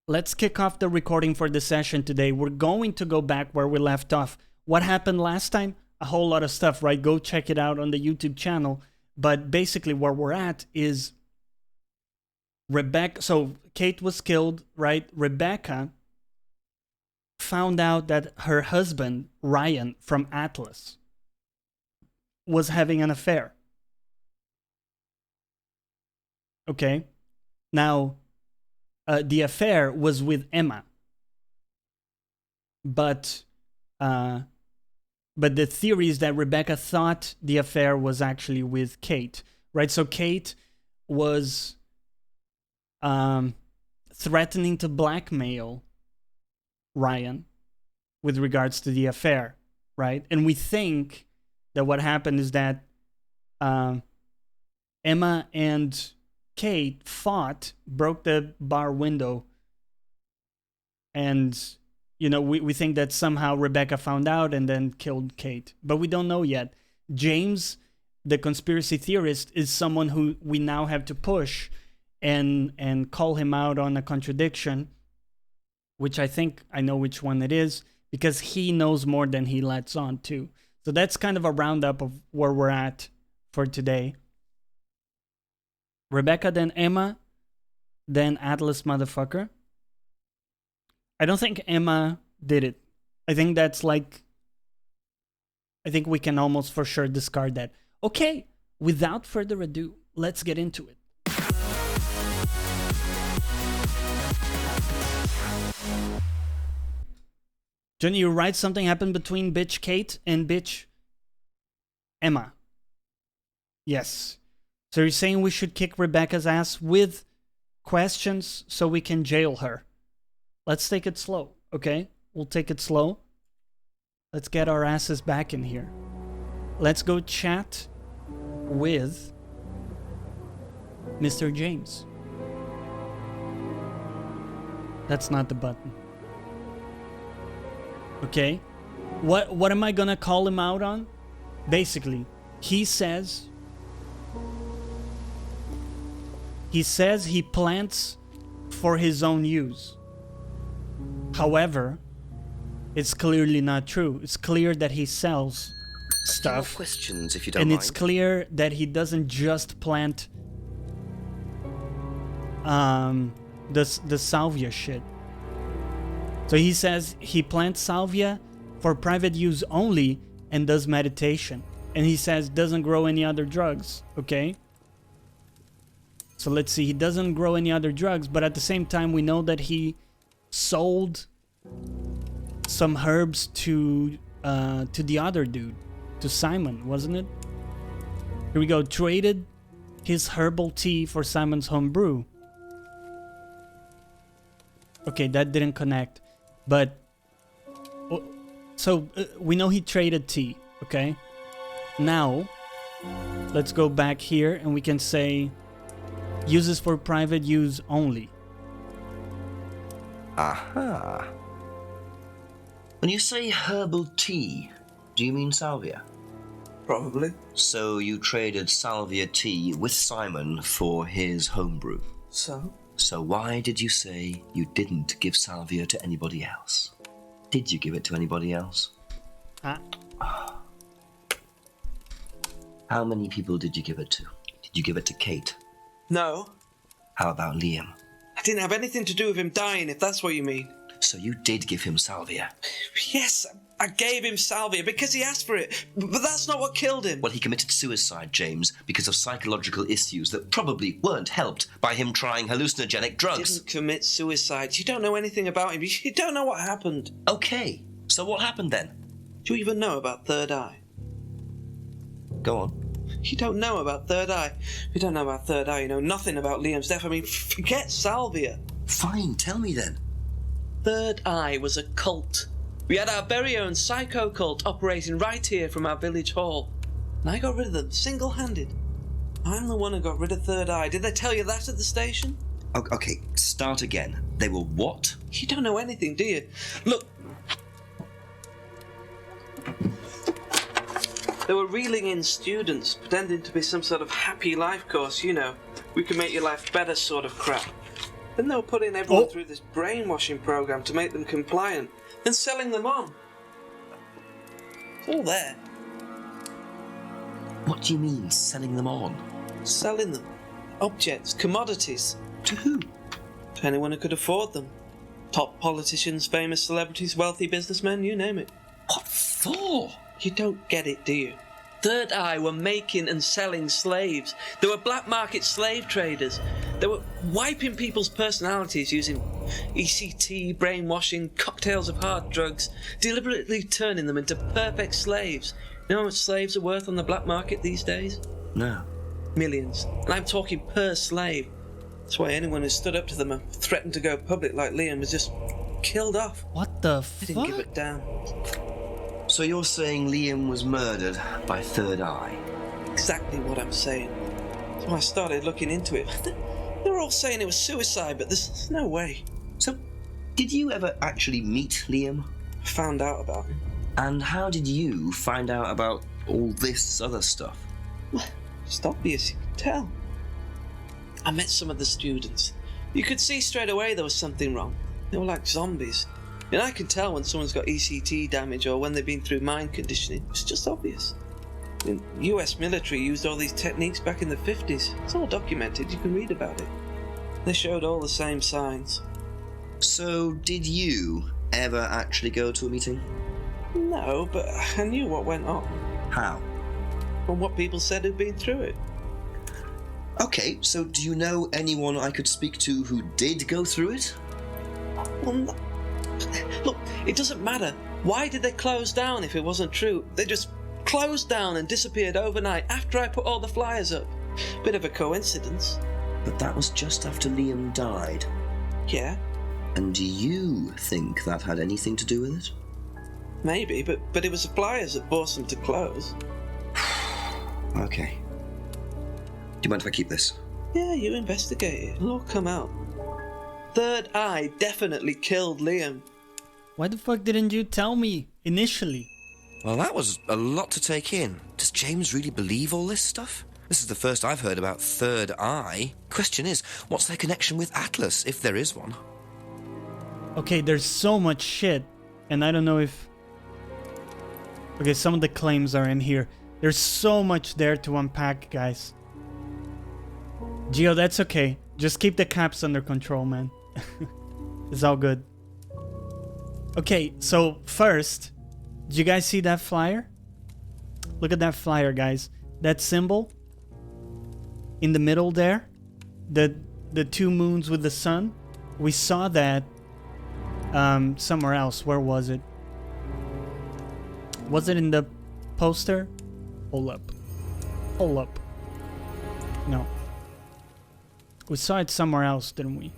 let's kick off the recording for the session today. We're going to go back where we left off. What happened last time? A whole lot of stuff, right? Go check it out on the YouTube channel. But basically where we're at is Rebecca. So Kate was killed, right? Rebecca found out that her husband, Ryan from Atlas, was having an affair. Okay? Now, the affair was with Emma. But the theory is that Rebecca thought the affair was actually with Kate, right? So Kate was threatening to blackmail Ryan with regards to the affair, right? And we think that what happened is that Emma and Kate fought, broke the bar window, and you know, we think that somehow Rebecca found out and then killed Kate. But we don't know yet. James, the conspiracy theorist, is someone who we now have to push and call him out on a contradiction, which I think I know which one it is, because he knows more than he lets on too. So that's kind of a roundup of where we're at for today. Rebecca, then Emma, then Atlas motherfucker. I don't think Emma did it. I think that's like... I think we can almost for sure discard that. Okay, without further ado, let's get into it. Johnny, you're right, something happened between bitch Kate and bitch Emma. Yes. So you're saying we should kick Rebecca's ass with questions so we can jail her. Let's take it slow, okay? We'll take it slow. Let's get our asses back in here. Let's go chat with Mr. James. That's not the button. Okay? What am I gonna call him out on? Basically, he says he plants for his own use. However, it's clearly not true. It's clear that he sells stuff. More questions, if you don't and mind. it's clear that he doesn't just plant the salvia shit. So he says he plants salvia for private use only and does meditation. And he says doesn't grow any other drugs, okay? So let's see, he doesn't grow any other drugs, but at the same time we know that he sold some herbs to the other dude, to Simon, wasn't it? Here we go, traded his herbal tea for Simon's home brew. Okay, that didn't connect, but so we know he traded tea, okay? Now, let's go back here and we can say uses for private use only. Aha. When you say herbal tea, do you mean salvia? Probably. So you traded salvia tea with Simon for his homebrew. So why did you say you didn't give salvia to anybody else? Did you give it to anybody else? How many people did you give it to? Did you give it to Kate? No. How about Liam? I didn't have anything to do with him dying, if that's what you mean. So you did give him salvia? Yes, I gave him salvia because he asked for it, but that's not what killed him. Well, he committed suicide, James, because of psychological issues that probably weren't helped by him trying hallucinogenic drugs. He didn't commit suicide. You don't know anything about him. You don't know what happened. Okay, so what happened then? Do you even know about Third Eye? Go on. You don't know about Third Eye. You don't know about Third Eye. You know nothing about Liam's death. I mean, forget salvia. Fine, tell me then. Third Eye was a cult. We had our very own psycho cult operating right here from our village hall. And I got rid of them single-handed. I'm the one who got rid of Third Eye. Did they tell you that at the station? Okay, start again. They were what? You don't know anything, do you? Look. They were reeling in students, pretending to be some sort of happy life course, you know. We can make your life better sort of crap. Then they were putting everyone through this brainwashing program to make them compliant, then selling them on. It's all there. What do you mean, selling them on? Selling them. Objects, commodities. To who? To anyone who could afford them. Top politicians, famous celebrities, wealthy businessmen, you name it. What for? You don't get it, do you? Third Eye were making and selling slaves. They were black market slave traders. They were wiping people's personalities using ECT, brainwashing, cocktails of hard drugs, deliberately turning them into perfect slaves. You know how much slaves are worth on the black market these days? No. Millions. And I'm talking per slave. That's why anyone who stood up to them and threatened to go public like Liam was just killed off. What the They didn't give it down. So you're saying Liam was murdered by Third Eye? Exactly what I'm saying. So I started looking into it. They were all saying it was suicide, but there's no way. So, did you ever actually meet Liam? I found out about him. And how did you find out about all this other stuff? It's obvious, you could tell. I met some of the students. You could see straight away there was something wrong. They were like zombies. And I can tell when someone's got ECT damage or when they've been through mind conditioning. It's just obvious. The US military used all these techniques back in the 50s. It's all documented, you can read about it. They showed all the same signs. So, did you ever actually go to a meeting? No, but I knew what went on. How? From what people said who'd been through it. Okay, so do you know anyone I could speak to who did go through it? Well, no. Look, it doesn't matter. Why did they close down if it wasn't true? They just closed down and disappeared overnight after I put all the flyers up. Bit of a coincidence. But that was just after Liam died. Yeah, And do you think that had anything to do with it? maybe, but it was the flyers that forced them to close. Okay. Do you mind if I keep this? Yeah, you investigate it. It'll all come out. Third Eye definitely killed Liam. Why the fuck didn't you tell me initially? Well, that was a lot to take in. Does James really believe all this stuff? This is the first I've heard about Third Eye. Question is, what's their connection with Atlas, if there is one? Okay, there's so much shit, and I don't know if... Okay, some of the claims are in here. There's so much there to unpack, guys. Gio, that's okay. Just keep the caps under control, man. It's all good. Okay, so first, did you guys see that flyer? Look at that flyer, guys. That symbol in the middle there, the two moons with the sun. We saw that somewhere else. Where was it? Was it in the poster? Hold up. Hold up. No. We saw it somewhere else, didn't we?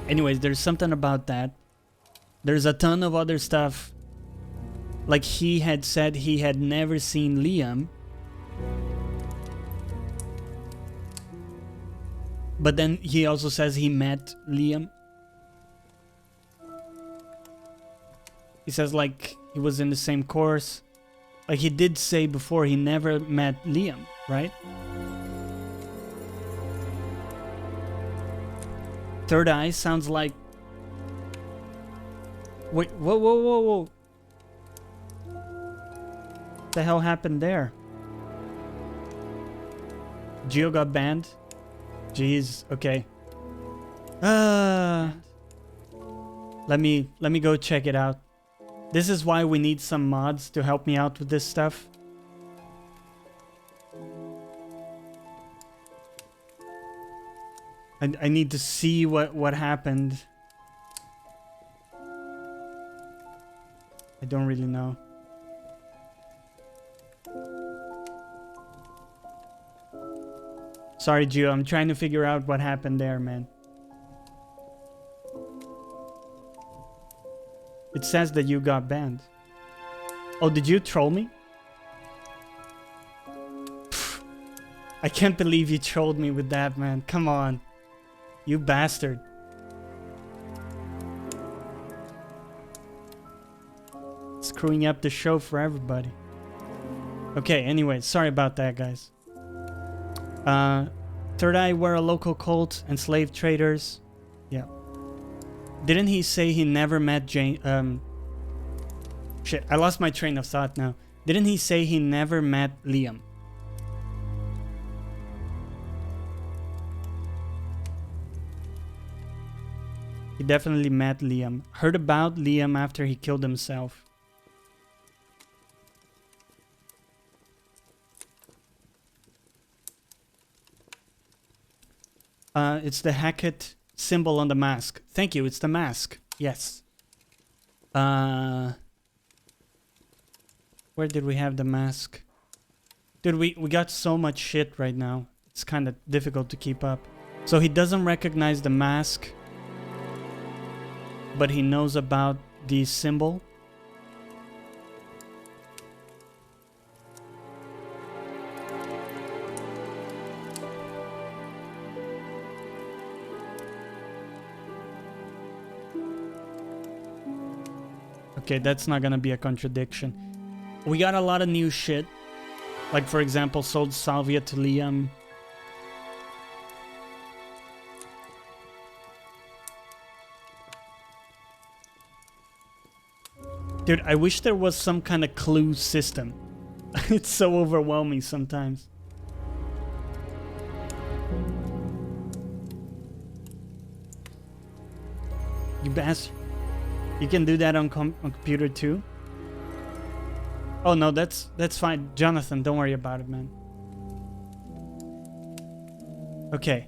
Anyways, there's something about that. There's a ton of other stuff. Like he had said he had never seen Liam. But then he also says he met Liam. He says like he was in the same course. Like he did say before he never met Liam, right? Third Eye sounds like... Wait, whoa. What the hell happened there? Gio got banned? Jeez, okay. Let me go check it out. This is why we need some mods to help me out with this stuff. I need to see what happened. I don't really know. Sorry, Gio. I'm trying to figure out what happened there, man. It says that you got banned. Oh, did you troll me? Pfft. I can't believe you trolled me with that, man. Come on. You bastard. Screwing up the show for everybody. Okay, anyway, sorry about that, guys. Third Eye were a local cult and slave traders. Yeah. Didn't he say he never met Jane? Shit, I lost my train of thought now. Didn't he say he never met Liam? He definitely met Liam. Heard about Liam after he killed himself. It's the Hackett symbol on the mask. Thank you, it's the mask. Yes. Where did we have the mask? Dude, we got so much shit right now. It's kind of difficult to keep up. So he doesn't recognize the mask, but he knows about the symbol. Okay, that's not gonna be a contradiction. We got a lot of new shit. Like, for example, sold salvia to Liam. Dude, I wish there was some kind of clue system. It's so overwhelming sometimes. You bastard. You can do that on computer too? Oh no, that's fine. Jonathan, don't worry about it, man. Okay.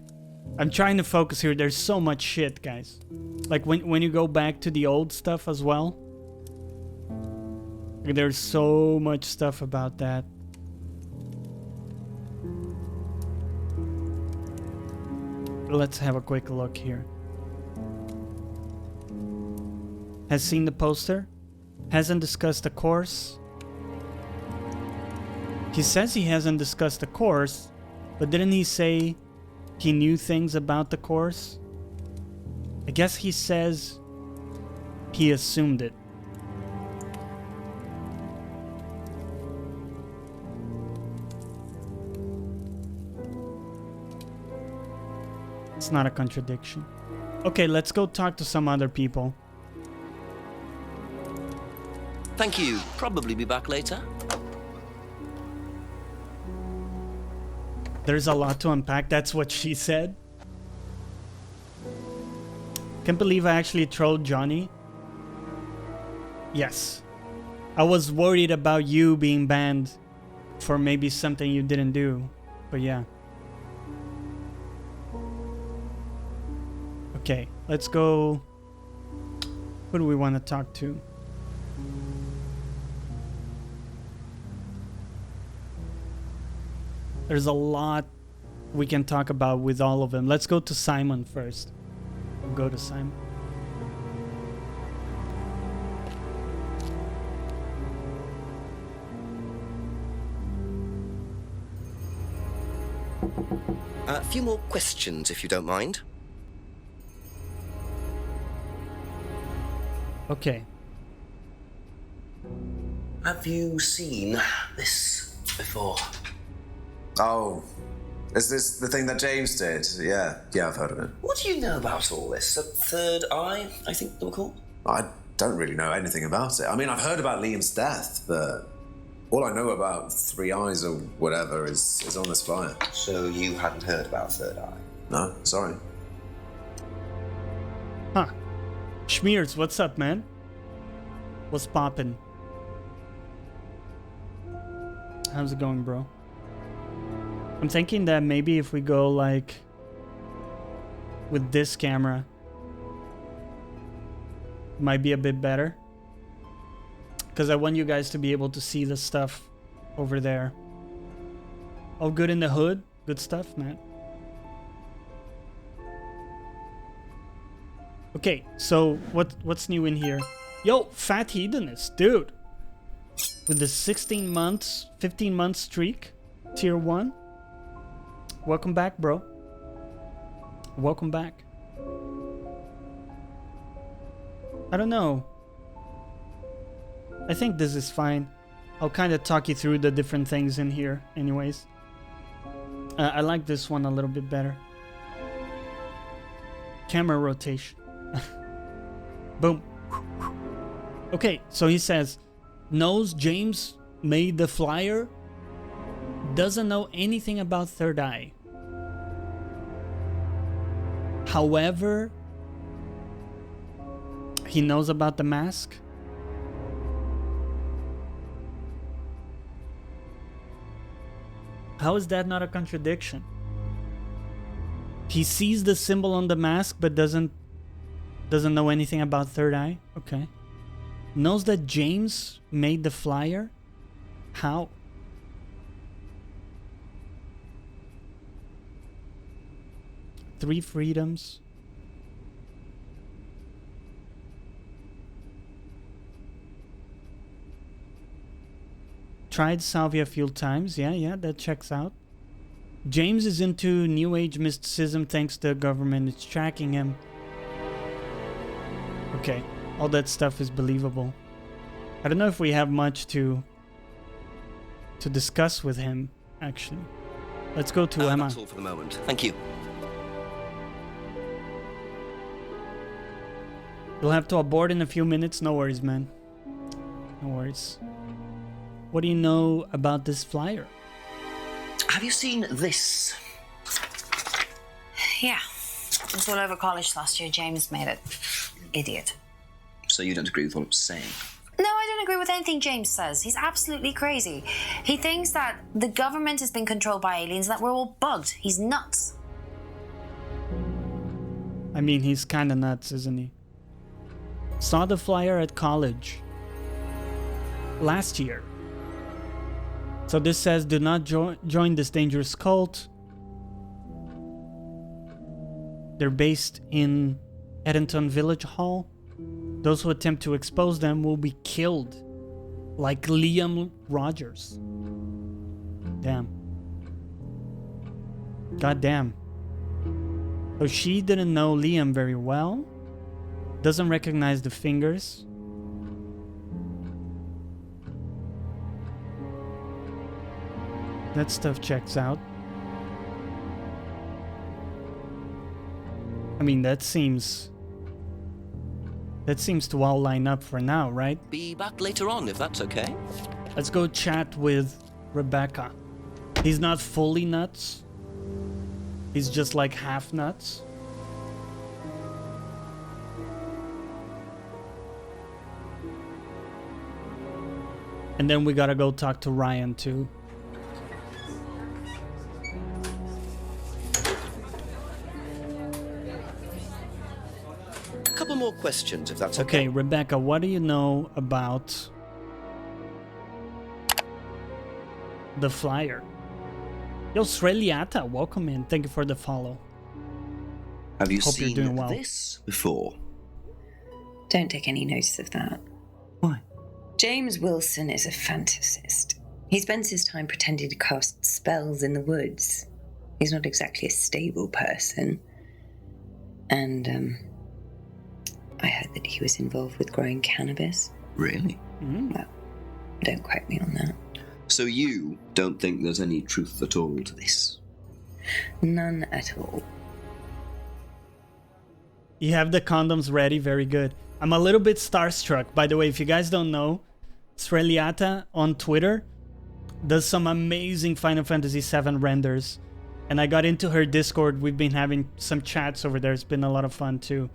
I'm trying to focus here. There's so much shit, guys. Like when you go back to the old stuff as well. There's so much stuff about that. Let's have a quick look here. Has seen the poster. Hasn't discussed the course. He says he hasn't discussed the course, but didn't he say he knew things about the course? I guess he says he assumed it. It's not a contradiction. Okay, let's go talk to some other people. Thank you. Probably be back later. There's a lot to unpack. That's what she said. Can't believe I actually trolled Johnny. Yes. I was worried about you being banned for maybe something you didn't do. But yeah. Okay, let's go. Who do we want to talk to? There's a lot we can talk about with all of them. Let's go to Simon first. We'll go to Simon. A few more questions, if you don't mind. Okay. Have you seen this before? Oh, is this the thing that James did? Yeah, I've heard of it. What do you know about all this? A third eye, I think they were called? I don't really know anything about it. I mean, I've heard about Liam's death, but all I know about Three Eyes or whatever is on this flyer. So you hadn't heard about Third Eye? No, sorry. Huh. Schmears, what's up, man? What's poppin'? How's it going, bro? I'm thinking that maybe if we go like with this camera, it might be a bit better. Because I want you guys to be able to see the stuff over there. All good in the hood? Good stuff, man. Okay, so what's new in here? Yo, Fat Hedonist, dude. With the 16 months, 15 month streak, tier 1. Welcome back, bro. Welcome back. I don't know. I think this is fine. I'll kind of talk you through the different things in here anyways. I like this one a little bit better. Camera rotation. Boom. Okay, so he says, knows James made the flyer, doesn't know anything about Third Eye. However, he knows about the mask. How is that not a contradiction? He sees the symbol on the mask but doesn't know anything about Third Eye. Okay. Knows that James made the flyer? How? Three freedoms. Tried salvia a few times. Yeah, that checks out. James is into New Age mysticism thanks to the government. It's tracking him. Okay, all that stuff is believable. I don't know if we have much to discuss with him, actually. Let's go to Emma. That's all for the moment. Thank you. You'll have to abort in a few minutes. No worries, man. No worries. What do you know about this flyer? Have you seen this? Yeah. It was all over college last year. James made it. Idiot. So you don't agree with what I'm saying? No, I don't agree with anything James says. He's absolutely crazy. He thinks that the government has been controlled by aliens and that we're all bugged. He's nuts. I mean, he's kind of nuts, isn't he? Saw the flyer at college last year. So this says, do not join this dangerous cult. They're based in Edenton Village Hall. Those who attempt to expose them will be killed. Like Liam Rogers. Damn. God damn. So she didn't know Liam very well. Doesn't recognize the fingers. That stuff checks out. I mean, that seems to all line up for now, right? Be back later on, if that's okay. Let's go chat with Rebecca. He's not fully nuts. He's just like half nuts. And then we gotta go talk to Ryan too. A couple more questions, if that's Okay, okay. Rebecca, what do you know about the flyer? Yo, Sreliata, welcome in. Thank you for the follow. Have you Hope you're seen doing well. this before? Don't take any notice of that. Why? James Wilson is a fantasist. He spends his time pretending to cast spells in the woods. He's not exactly a stable person. And, I heard that he was involved with growing cannabis. Really? Well, don't quote me on that. So you don't think there's any truth at all to this? None at all. You have the condoms ready, very good. I'm a little bit starstruck. By the way, if you guys don't know, Sreliata on Twitter does some amazing Final Fantasy VII renders. And I got into her Discord. We've been having some chats over there. It's been a lot of fun too.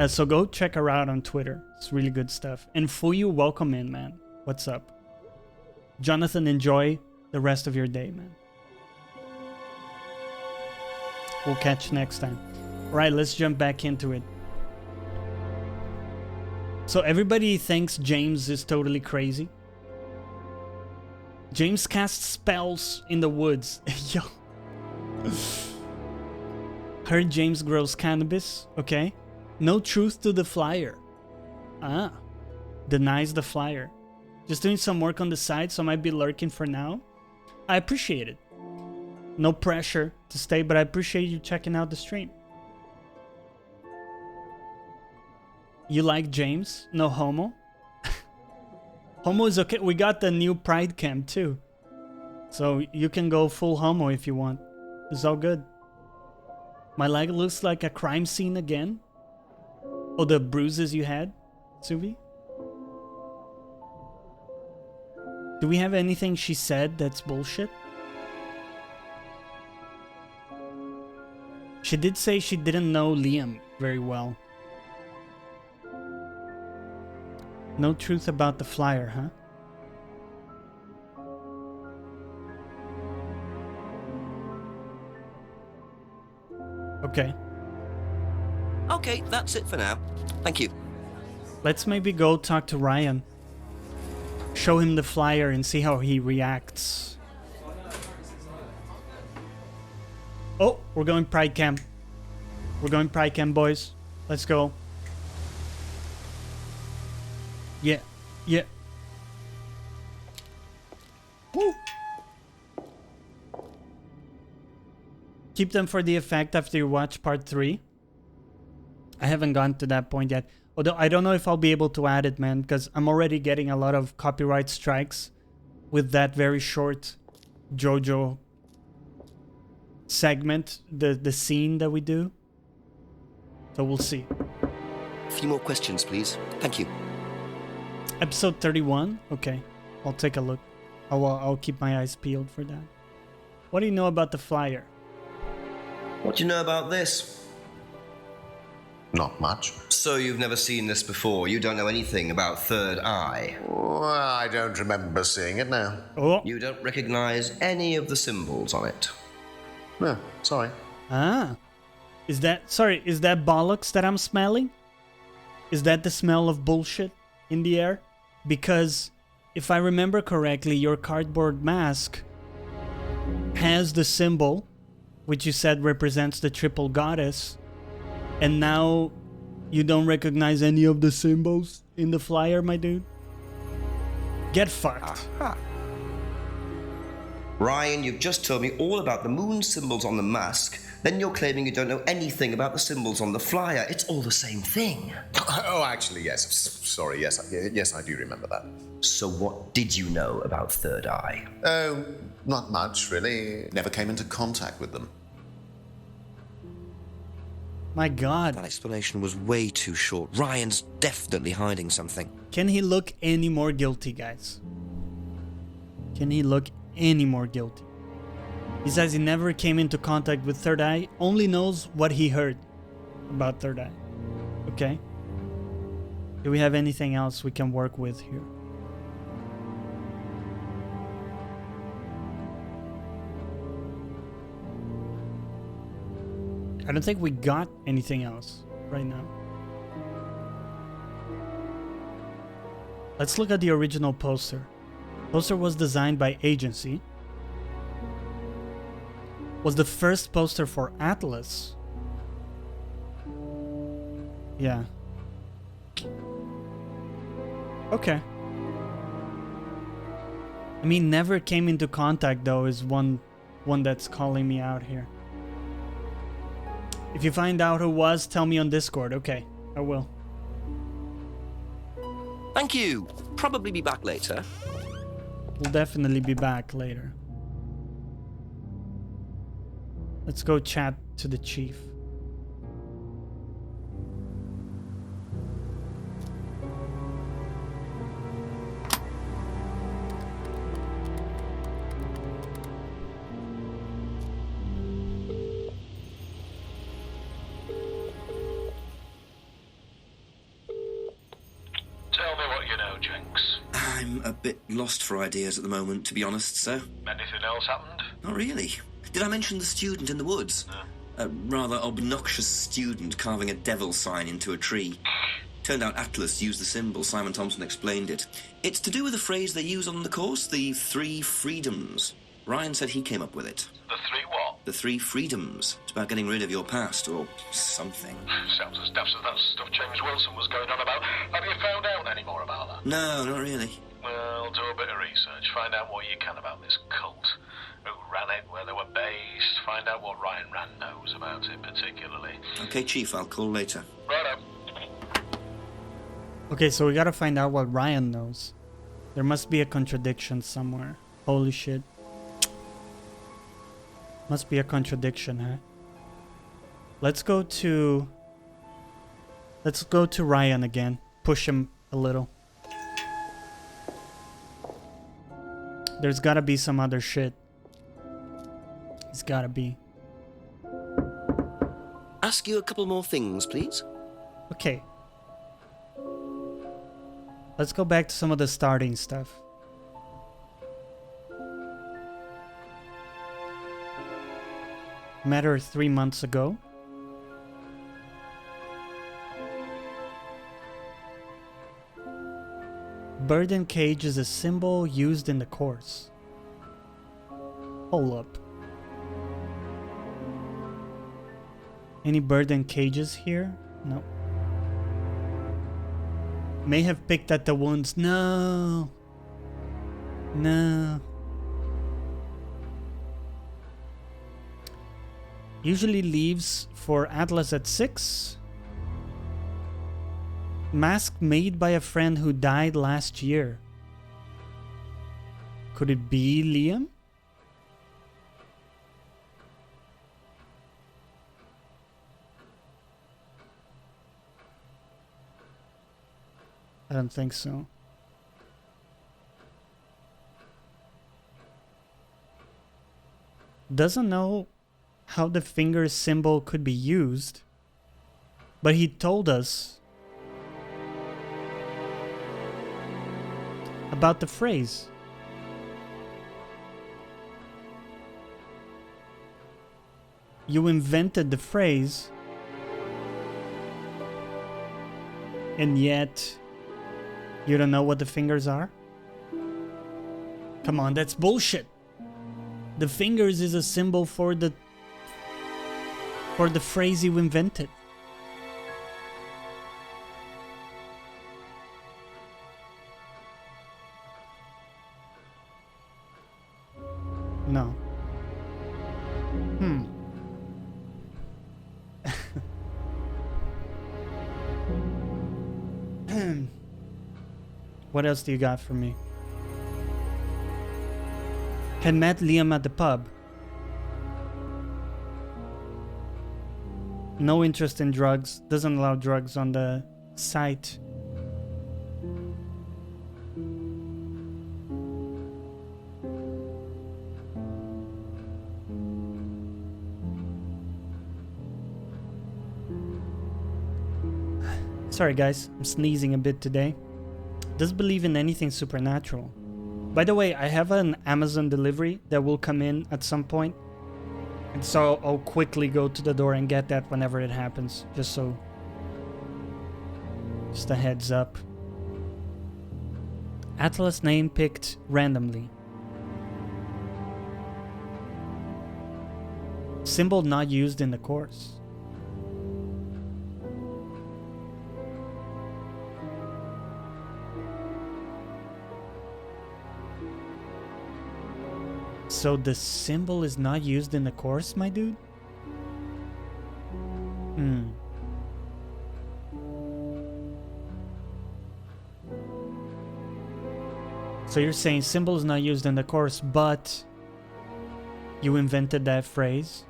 So go check her out on Twitter. It's really good stuff. And Fuyu, welcome in, man. What's up? Jonathan, enjoy the rest of your day, man. We'll catch you next time. All right, let's jump back into it. So everybody thinks James is totally crazy. James casts spells in the woods. Yo. Heard James grows cannabis. Okay. No truth to the flyer. Ah. Denies the flyer. Just doing some work on the side, so I might be lurking for now. I appreciate it. No pressure to stay, but I appreciate you checking out the stream. You like James? No homo? Homo is okay. We got the new Pride Camp too. So you can go full homo if you want. It's all good. My leg looks like a crime scene again. Oh, the bruises you had, Suvi? Do we have anything she said that's bullshit? She did say she didn't know Liam very well. No truth about the flyer, huh? Okay. Okay, that's it for now. Thank you. Let's maybe go talk to Ryan. Show him the flyer and see how he reacts. Oh, we're going Pride Camp. We're going Pride Camp, boys. Let's go. Yeah, yeah. Woo! Keep them for the effect after you watch part 3. I haven't gone to that point yet. Although I don't know if I'll be able to add it, man, because I'm already getting a lot of copyright strikes with that very short JoJo segment, the scene that we do. So we'll see. A few more questions, please. Thank you. Episode 31? Okay, I'll take a look. I'll keep my eyes peeled for that. What do you know about the flyer? What do you know about this? Not much. So you've never seen this before? You don't know anything about Third Eye? Well, I don't remember seeing it now. Oh. You don't recognize any of the symbols on it? No, sorry. Ah. Is that bollocks that I'm smelling? Is that the smell of bullshit in the air? Because if I remember correctly, your cardboard mask has the symbol, which you said represents the triple goddess, and now you don't recognize any of the symbols in the flyer, my dude? Get fucked. Aha. Ryan, you've just told me all about the moon symbols on the mask. Then you're claiming you don't know anything about the symbols on the flyer. It's all the same thing. Oh, actually, yes. Sorry, yes, I do remember that. So what did you know about Third Eye? Oh, not much, really. Never came into contact with them. My God. That explanation was way too short. Ryan's definitely hiding something. Can he look any more guilty, guys? Can he look any more guilty? He says he never came into contact with Third Eye, only knows what he heard about Third Eye. Okay? Do we have anything else we can work with here? I don't think we got anything else right now. Let's look at the original poster. Poster was designed by Agency. Was the first poster for Atlas. Yeah. Okay. I mean, never came into contact though is one that's calling me out here. If you find out who was, tell me on Discord. Okay, I will. Thank you. Probably be back later. We'll definitely be back later. Let's go chat to the chief. Tell me what you know, Jenks. I'm a bit lost for ideas at the moment, to be honest, sir. Anything else happened? Not really. Did I mention the student in the woods? No. A rather obnoxious student carving a devil sign into a tree. Turned out Atlas used the symbol. Simon Thompson explained it. It's to do with a phrase they use on the course, the 3 freedoms. Ryan said he came up with it. The 3 what? The 3 freedoms. It's about getting rid of your past, or something. Sounds as daft as that stuff James Wilson was going on about. Have you found out any more about that? No, not really. Well, do a bit of research. Find out what you can about this cult. Who ran it, where they were based. Find out what Ryan Rand knows about it, particularly. Okay, Chief, I'll call later. Righto. Okay, so we gotta find out what Ryan knows. There must be a contradiction somewhere. Holy shit. Must be a contradiction, huh? Let's go to Ryan again. Push him a little. There's gotta be some other shit. There's gotta be. Ask you a couple more things, please. Okay. Let's go back to some of the starting stuff. Met her 3 months ago. Bird cage is a symbol used in the course. Hold up. Any bird cages here? No. May have picked at the wounds. No. No. Usually leaves for Atlas at 6. Mask made by a friend who died last year. Could it be Liam? I don't think so. Doesn't know how the finger symbol could be used, but he told us about the phrase. You invented the phrase, and yet you don't know what the fingers are? Come on, that's bullshit. The fingers is a symbol for the phrase you invented. No. What else do you got for me? Had met Liam at the pub. No interest in drugs. Doesn't allow drugs on the site. Sorry guys, I'm sneezing a bit today. Does believe in anything supernatural. By the way, I have an Amazon delivery that will come in at some point. And so I'll quickly go to the door and get that whenever it happens. Just a heads up. Atlas name picked randomly. Symbol not used in the course. So the symbol is not used in the course, my dude? So you're saying symbol is not used in the course, but you invented that phrase?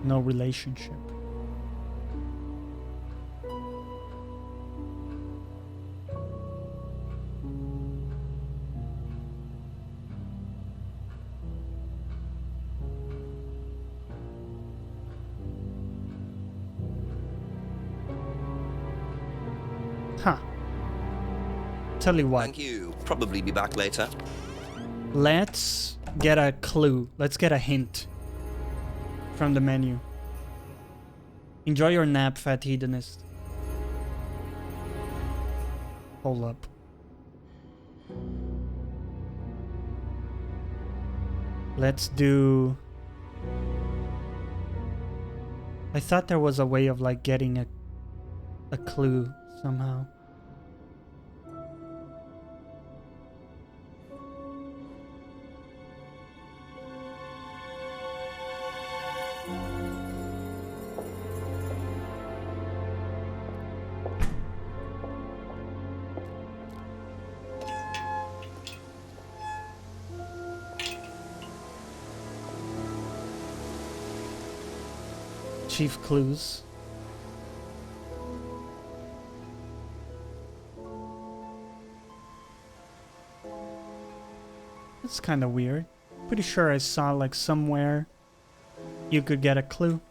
No relationship. Huh. Tell you what. Thank you. Probably be back later. Let's get a clue. Let's get a hint from the menu. Enjoy your nap, fat hedonist. Hold up. Let's do... I thought there was a way of like getting a clue somehow. chief clues. That's kind of weird. Pretty sure I saw like somewhere you could get a clue.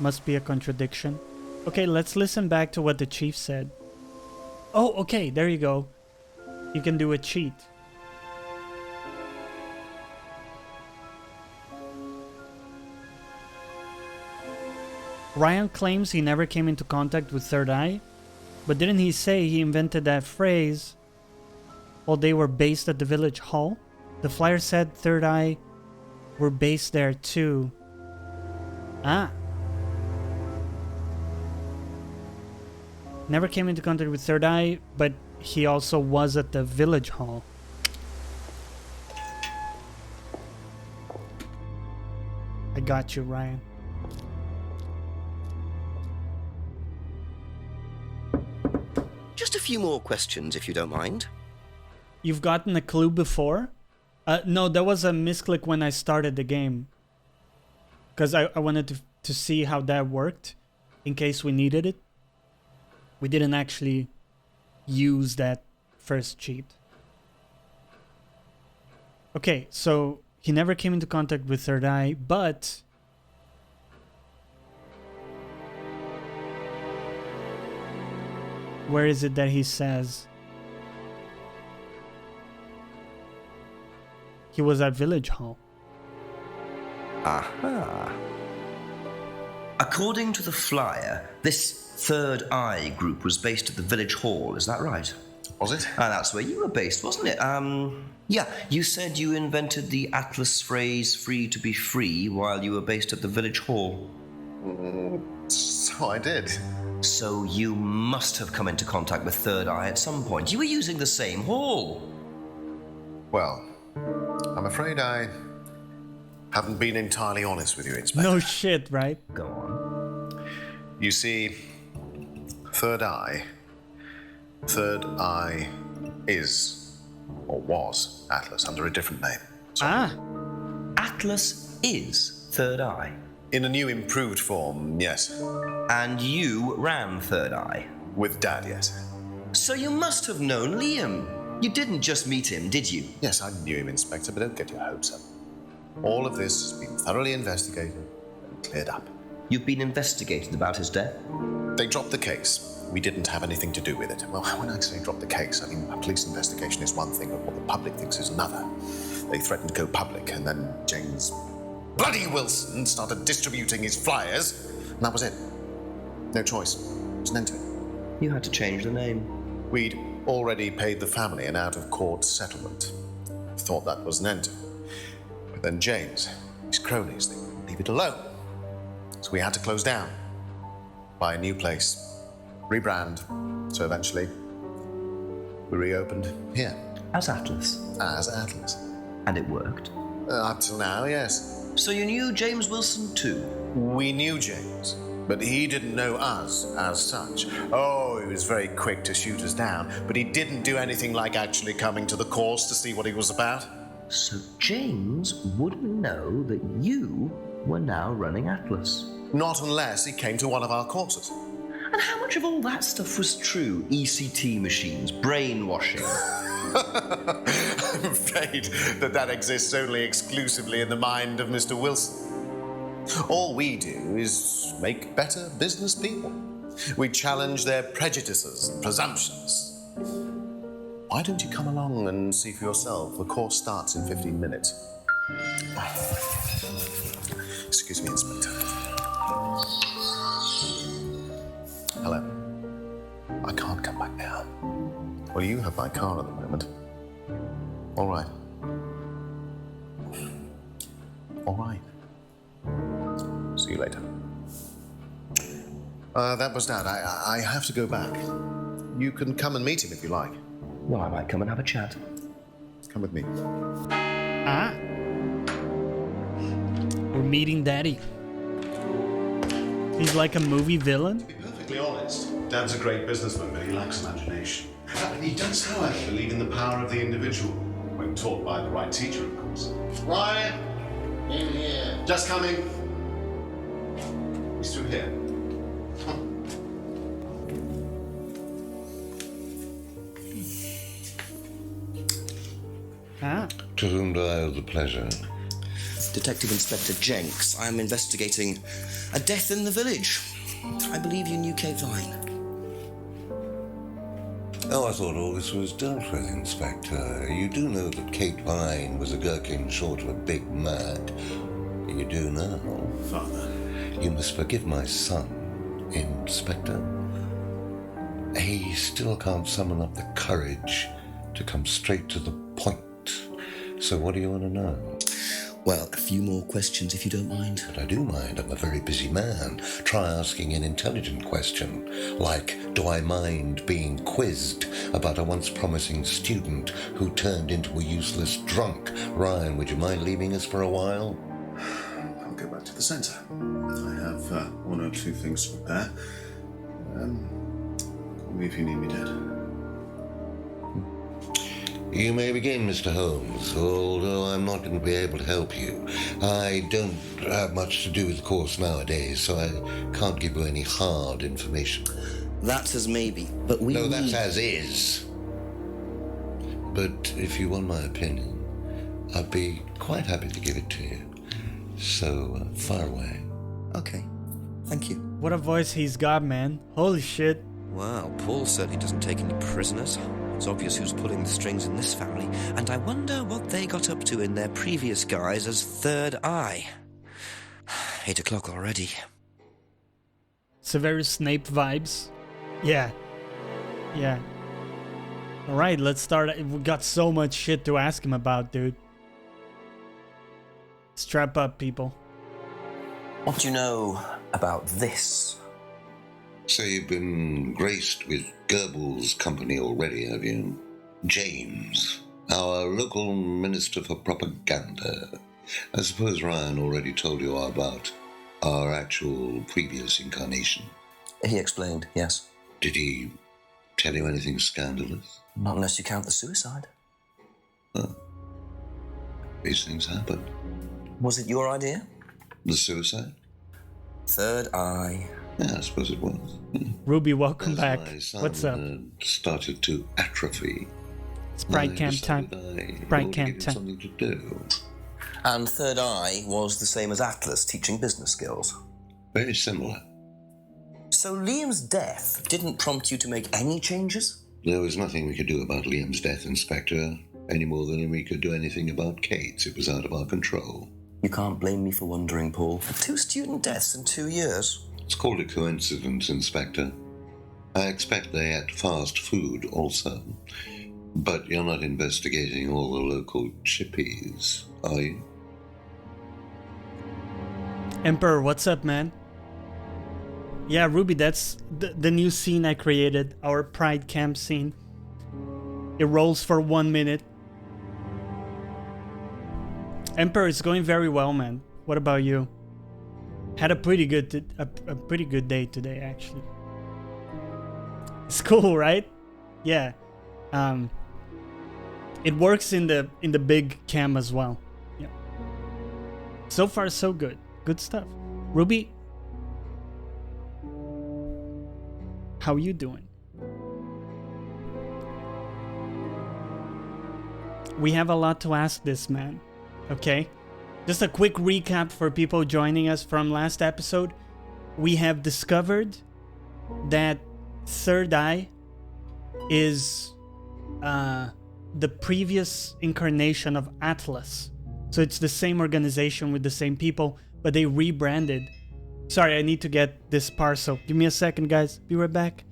Must be a contradiction. Okay, let's listen back to what the chief said. Oh, okay, there you go. You can do a cheat. Ryan claims he never came into contact with Third Eye, but didn't he say he invented that phrase while they were based at the village hall? The flyer said Third Eye were based there too. Ah. Never came into contact with Third Eye, but he also was at the village hall. I got you, Ryan. Just a few more questions, if you don't mind. You've gotten a clue before? No, that was a misclick when I started the game. Because I wanted to see how that worked, in case we needed it. We didn't actually use that first cheat. Okay, so he never came into contact with Third Eye, but where is it that he says he was at Village Hall? Aha. According to the flyer, this Third Eye group was based at the village hall, is that right? Was it? That's where you were based, wasn't it? Yeah, you said you invented the Atlas phrase free to be free while you were based at the village hall. So I did. So you must have come into contact with Third Eye at some point. You were using the same hall. Well, I'm afraid I haven't been entirely honest with you, Inspector. No shit, right? Go on. You see, Third Eye is, or was, Atlas under a different name. Ah. Atlas is Third Eye. In a new improved form, yes. And you ran Third Eye? With Dad, yes. So you must have known Liam. You didn't just meet him, did you? Yes, I knew him, Inspector, but don't get your hopes up. All of this has been thoroughly investigated and cleared up. You've been investigated about his death? They dropped the case. We didn't have anything to do with it. Well, when I say drop the case, I mean a police investigation is one thing, but what the public thinks is another. They threatened to go public, and then James bloody Wilson started distributing his flyers, and that was it. No choice. It was an end to it. You had to change the name. We'd already paid the family an out-of-court settlement. Thought that was an end to it. But then James, his cronies, they wouldn't leave it alone. So we had to close down, buy a new place, rebrand. So eventually, we reopened here. As Atlas? As Atlas. And it worked? Up till now, yes. So you knew James Wilson too? We knew James, but he didn't know us as such. Oh, he was very quick to shoot us down, but he didn't do anything like actually coming to the course to see what he was about. So James wouldn't know that you were now running Atlas? Not unless he came to one of our courses. And how much of all that stuff was true? ECT machines, brainwashing? I'm afraid that exists only exclusively in the mind of Mr. Wilson. All we do is make better business people. We challenge their prejudices and presumptions. Why don't you come along and see for yourself? The course starts in 15 minutes. Excuse me, Inspector. Hello. I can't come back now. Well, you have my car at the moment. All right. All right. See you later. That was Dad. I have to go back. You can come and meet him if you like. Well, I might come and have a chat. Come with me. Ah. We're meeting Daddy. He's like a movie villain. To be perfectly honest, Dad's a great businessman, but he lacks imagination. And he does, however, believe in the power of the individual, when taught by the right teacher, of course. Ryan! In here. Just coming. He's through here. Ah. To whom do I owe the pleasure? Detective Inspector Jenks. I am investigating a death in the village. I believe you knew Kate Vine. Oh, I thought all this was dealt with, Inspector. You do know that Kate Vine was a gherkin short of a big mad. You do now. Father. You must forgive my son, Inspector. He still can't summon up the courage to come straight to the point. So what do you want to know? Well, a few more questions if you don't mind. But I do mind. I'm a very busy man. Try asking an intelligent question, like, do I mind being quizzed about a once promising student who turned into a useless drunk? Ryan, would you mind leaving us for a while? I'll go back to the centre. I have one or two things to prepare. Call me if you need me, Dad. You may begin, Mr. Holmes, although I'm not going to be able to help you. I don't have much to do with the course nowadays, so I can't give you any hard information. That's as maybe, but we No, need... that's as is. But if you want my opinion, I'd be quite happy to give it to you. So, far away. Okay, thank you. What a voice he's got, man. Holy shit. Wow, Paul certainly doesn't take any prisoners. It's obvious who's pulling the strings in this family, and I wonder what they got up to in their previous guise as Third Eye. 8 o'clock already. Severus Snape vibes. Yeah. Yeah. Alright, let's start. We got so much shit to ask him about, dude. Strap up, people. What do you know about this? So you've been graced with Goebbels' company already, have you? James, our local minister for propaganda. I suppose Ryan already told you about our actual previous incarnation. He explained, yes. Did he tell you anything scandalous? Not unless you count the suicide. Well, these things happen. Was it your idea? The suicide? Third Eye. Yeah, I suppose it was. Ruby, welcome back. My son What's up? Started to atrophy. It's Pride Camp time. Pride Camp time. Something to do. And Third Eye was the same as Atlas, teaching business skills. Very similar. So Liam's death didn't prompt you to make any changes? There was nothing we could do about Liam's death, Inspector, any more than we could do anything about Kate's. It was out of our control. You can't blame me for wondering, Paul. 2 student deaths in 2 years. It's called a coincidence, Inspector. I expect they ate fast food also. But you're not investigating all the local chippies, are you? Emperor, what's up, man? Yeah, Ruby, that's the new scene I created, our Pride Camp scene. It rolls for 1 minute. Emperor, it's going very well, man. What about you? Had a pretty good day today, actually. It's cool, right? Yeah. It works in the big cam as well. Yeah. So far, so good. Good stuff. Ruby, how you doing? We have a lot to ask this man. Okay? Just a quick recap for people joining us from last episode. We have discovered that Third Eye is the previous incarnation of Atlas. So it's the same organization with the same people, but they rebranded. Sorry, I need to get this parcel. Give me a second, guys. Be right back.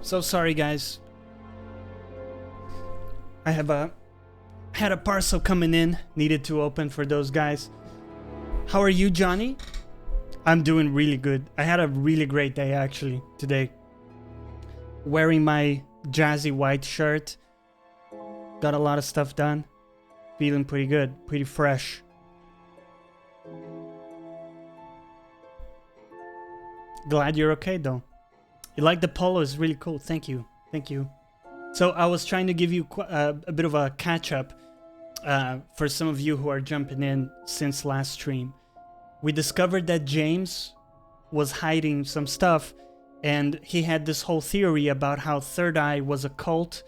So sorry, guys. I had a parcel coming in, needed to open for those guys. How are you, Johnny? I'm doing really good. I had a really great day, actually, today. Wearing my jazzy white shirt. Got a lot of stuff done. Feeling pretty good, pretty fresh. Glad you're okay, though. You like the polo? It's really cool. Thank you. Thank you. So I was trying to give you a bit of a catch-up for some of you who are jumping in since last stream. We discovered that James was hiding some stuff, and he had this whole theory about how Third Eye was a cult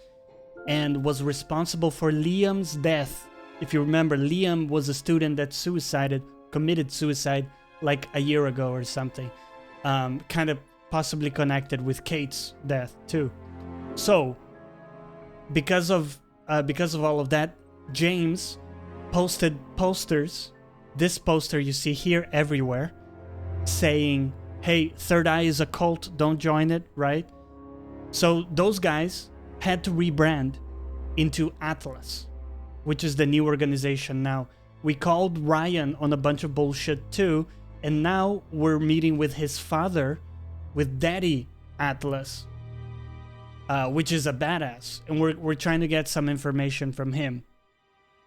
and was responsible for Liam's death. If you remember, Liam was a student that committed suicide like a year ago or something. Kind of possibly connected with Kate's death too. So, because of all of that, James posted posters. This poster you see here everywhere, saying, "Hey, Third Eye is a cult. Don't join it." Right? So those guys had to rebrand into Atlas, which is the new organization now. We called Ryan on a bunch of bullshit too, and now we're meeting with his father, with Daddy Atlas, which is a badass, and we're trying to get some information from him.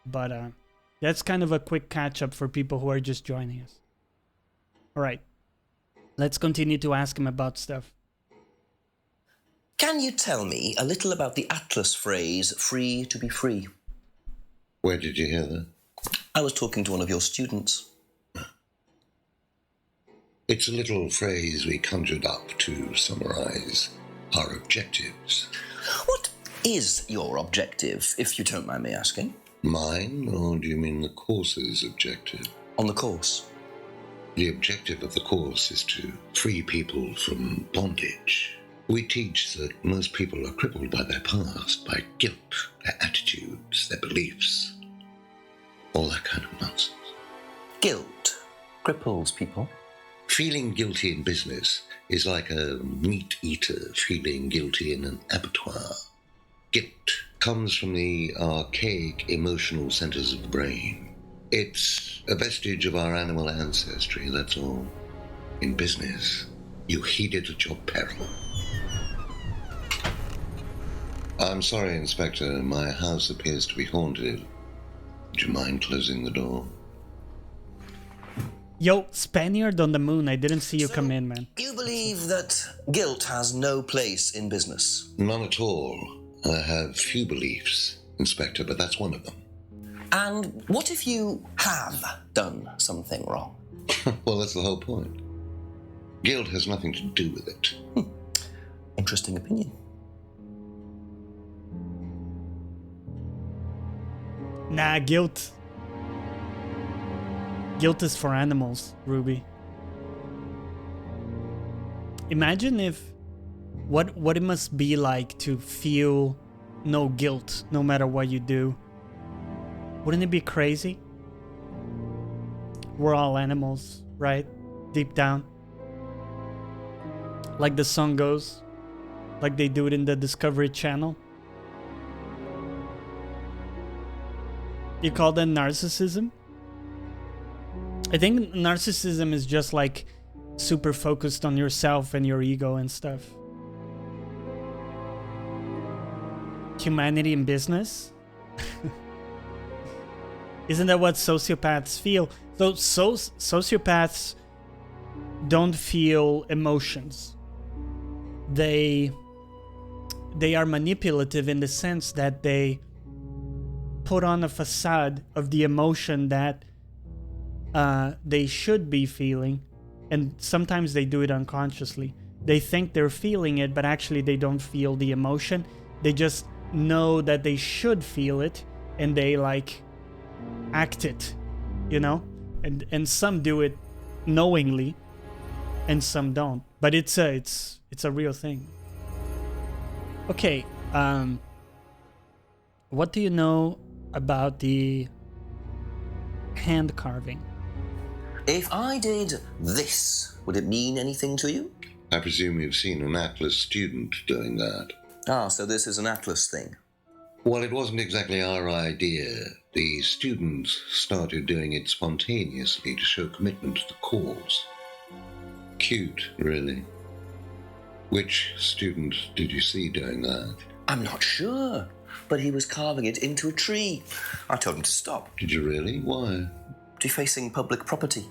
But that's kind of a quick catch-up for people who are just joining us. All right, let's continue to ask him about stuff. Can you tell me a little about the Atlas phrase, free to be free? Where did you hear that? I was talking to one of your students. It's a little phrase we conjured up to summarize our objectives. What is your objective, if you don't mind me asking? Mine, or do you mean the course's objective? On the course. The objective of the course is to free people from bondage. We teach that most people are crippled by their past, by guilt, their attitudes, their beliefs. All that kind of nonsense. Guilt cripples people. Feeling guilty in business is like a meat eater feeling guilty in an abattoir. Guilt comes from the archaic emotional centers of the brain. It's a vestige of our animal ancestry, that's all. In business, you heed it at your peril. I'm sorry, Inspector. My house appears to be haunted. Would you mind closing the door? Yo, Spaniard on the moon, I didn't see you come in, man. You believe that guilt has no place in business? None at all. I have few beliefs, Inspector, but that's one of them. And what if you have done something wrong? Well, that's the whole point. Guilt has nothing to do with it. Interesting opinion. Nah, guilt is for animals, Ruby. Imagine if what it must be like to feel no guilt no matter what you do. Wouldn't it be crazy? We're all animals, right? Deep down. Like the song goes, like they do it in the Discovery Channel. You call that narcissism? I think narcissism is just like super focused on yourself and your ego and stuff. Humanity in business? Isn't that what sociopaths feel? So sociopaths don't feel emotions. They are manipulative in the sense that they put on a facade of the emotion that they should be feeling, and sometimes they do it unconsciously. They think they're feeling it, but actually they don't feel the emotion. They just know that they should feel it, and they like act it, you know? And some do it knowingly, and some don't. But it's a real thing. Okay, what do you know about the hand carving? If I did this, would it mean anything to you? I presume you've seen an Atlas student doing that. Ah, so this is an Atlas thing. Well, it wasn't exactly our idea. The students started doing it spontaneously to show commitment to the cause. Cute, really. Which student did you see doing that? I'm not sure, but he was carving it into a tree. I told him to stop. Did you really? Why? Defacing public property.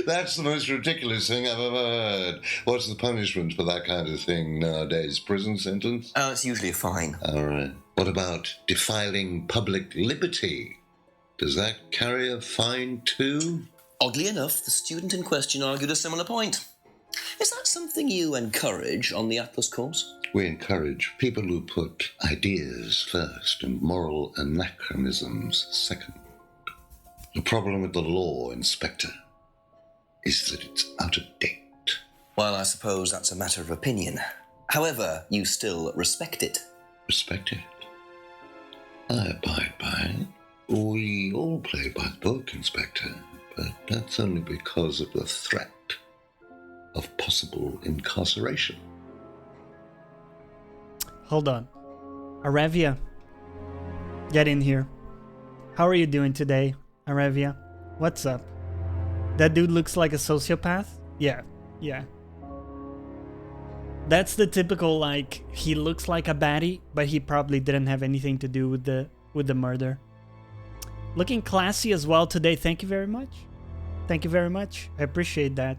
That's the most ridiculous thing I've ever heard. What's the punishment for that kind of thing nowadays? Prison sentence? It's usually a fine. All right. What about defiling public liberty? Does that carry a fine too? Oddly enough, the student in question argued a similar point. Is that something you encourage on the Atlas course? We encourage people who put ideas first and moral anachronisms second. The problem with the law, Inspector, is that it's out of date. Well, I suppose that's a matter of opinion. However, you still respect it. Respect it? I abide by it. We all play by the book, Inspector, but that's only because of the threat of possible incarceration. Hold on. Arevia, get in here. How are you doing today, Arevia? What's up? That dude looks like a sociopath? Yeah. That's the typical, like, he looks like a baddie, but he probably didn't have anything to do with the murder. Looking classy as well today. Thank you very much. Thank you very much. I appreciate that.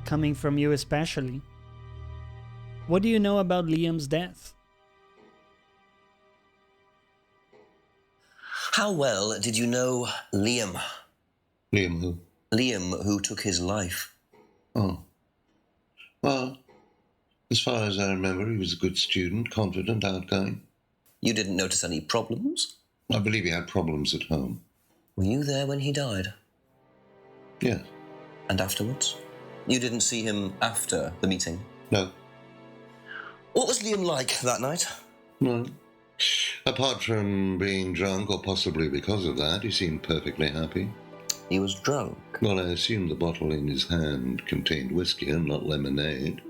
Coming from you especially. What do you know about Liam's death? How well did you know Liam? Liam who? Liam, who took his life. Oh. Well, as far as I remember, he was a good student, confident, outgoing. You didn't notice any problems? I believe he had problems at home. Were you there when he died? Yes. And afterwards? You didn't see him after the meeting? No. What was Liam like that night? No. Apart from being drunk, or possibly because of that, he seemed perfectly happy. He was drunk? Well, I assume the bottle in his hand contained whiskey and not lemonade.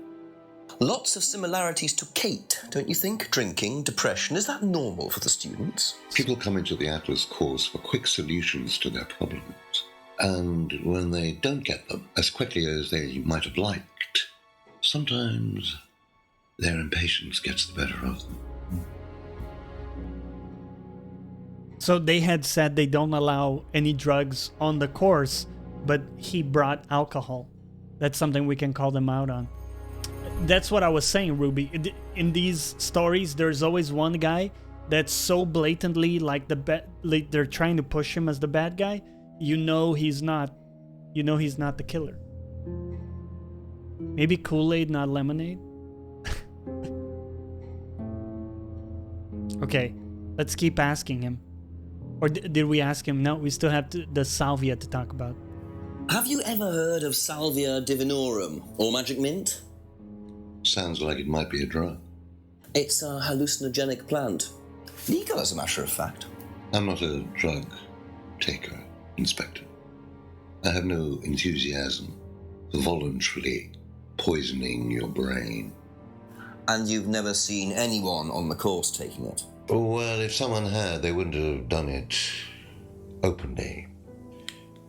Lots of similarities to Kate, don't you think? Drinking, depression, is that normal for the students? People come into the Atlas course for quick solutions to their problems. And when they don't get them as quickly as they might have liked, sometimes their impatience gets the better of them. So they had said they don't allow any drugs on the course, but he brought alcohol. That's something we can call them out on. That's what I was saying, Ruby. In these stories, there's always one guy that's so blatantly like like they're trying to push him as the bad guy. You know he's not. You know he's not the killer. Maybe Kool-Aid, not lemonade. Okay, let's keep asking him. Or did we ask him? No, we still have the salvia to talk about. Have you ever heard of Salvia divinorum, or magic mint? Sounds like it might be a drug. It's a hallucinogenic plant. Legal, as a matter of fact. I'm not a drug taker, Inspector. I have no enthusiasm for voluntarily poisoning your brain. And you've never seen anyone on the course taking it? Well, if someone had, they wouldn't have done it openly.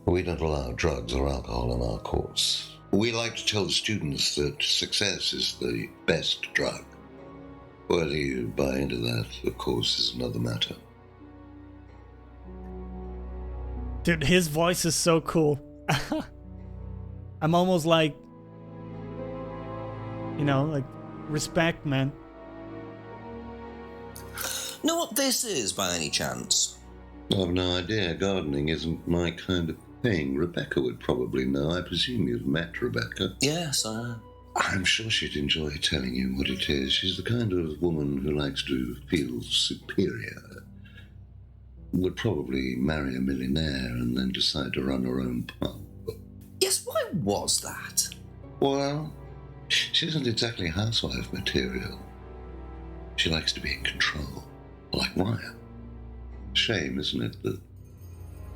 We don't allow drugs or alcohol in our course. We like to tell the students that success is the best drug. Whether you buy into that, of course, is another matter. Dude, his voice is so cool. I'm almost like, like, respect, man. Know what this is, by any chance? I've no idea. Gardening isn't my kind of thing. Rebecca would probably know. I presume you've met Rebecca. Yes, I have. I'm sure she'd enjoy telling you what it is. She's the kind of woman who likes to feel superior. Would probably marry a millionaire and then decide to run her own pub. Yes, why was that? Well, she isn't exactly housewife material. She likes to be in control, like Ryan. Shame, isn't it, that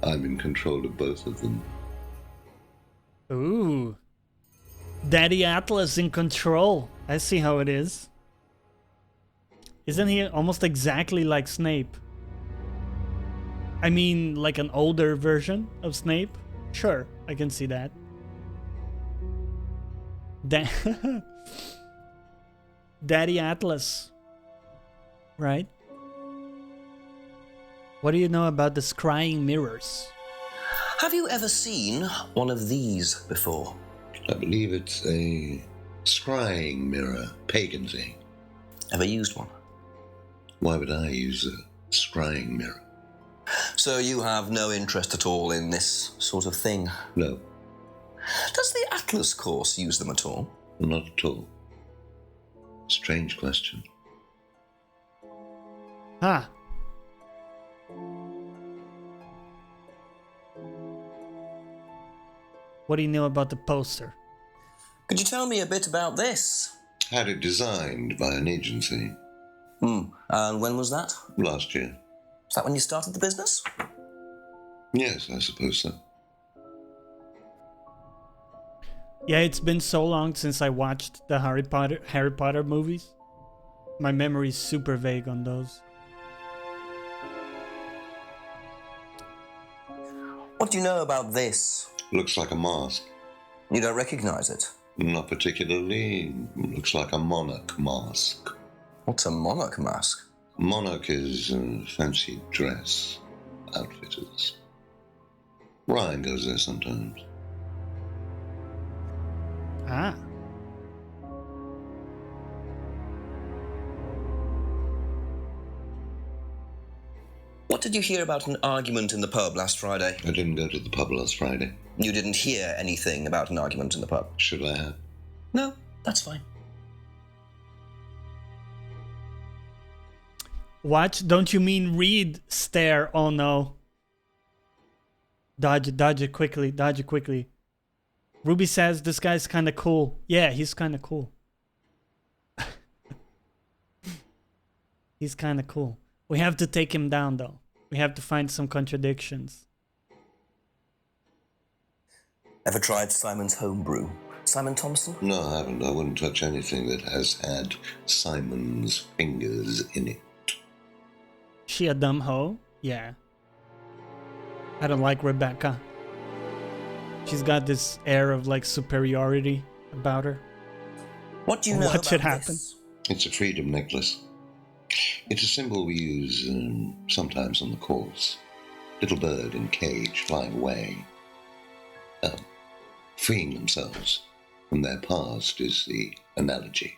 I'm in control of both of them? Ooh. Daddy Atlas in control. I see how it is. Isn't he almost exactly like Snape? I mean, like an older version of Snape? Sure, I can see that. Daddy Atlas. Right? What do you know about the scrying mirrors? Have you ever seen one of these before? I believe it's a scrying mirror, pagan thing. Ever used one? Why would I use a scrying mirror? So you have no interest at all in this sort of thing? No. Does the Atlas course use them at all? Not at all. Strange question. Huh. What do you know about the poster? Could you tell me a bit about this? Had it designed by an agency. And when was that? Last year. Is that when you started the business? Yes, I suppose so. Yeah, it's been so long since I watched the Harry Potter movies. My memory is super vague on those. What do you know about this? Looks like a mask. You don't recognize it? Not particularly. Looks like a monarch mask. What's a monarch mask? Monarch is a fancy dress. Outfitters. Ryan goes there sometimes. Ah. What did you hear about an argument in the pub last Friday? I didn't go to the pub last Friday. You didn't hear anything about an argument in the pub? Should I have? No, that's fine. Watch, don't you mean read? Stare, oh no. Dodge it quickly, dodge it quickly. Ruby says this guy's kinda cool. Yeah, he's kinda cool. He's kinda cool. We have to take him down though. We have to find some contradictions. Ever tried Simon's homebrew? Simon Thompson? No, I haven't. I wouldn't touch anything that has had Simon's fingers in it. She a dumb hoe? Yeah. I don't like Rebecca. She's got this air of like superiority about her. What do you know Watch about it happen. this? It's a freedom necklace. It's a symbol we use sometimes on the course. Little bird in cage flying away. Freeing themselves from their past is the analogy.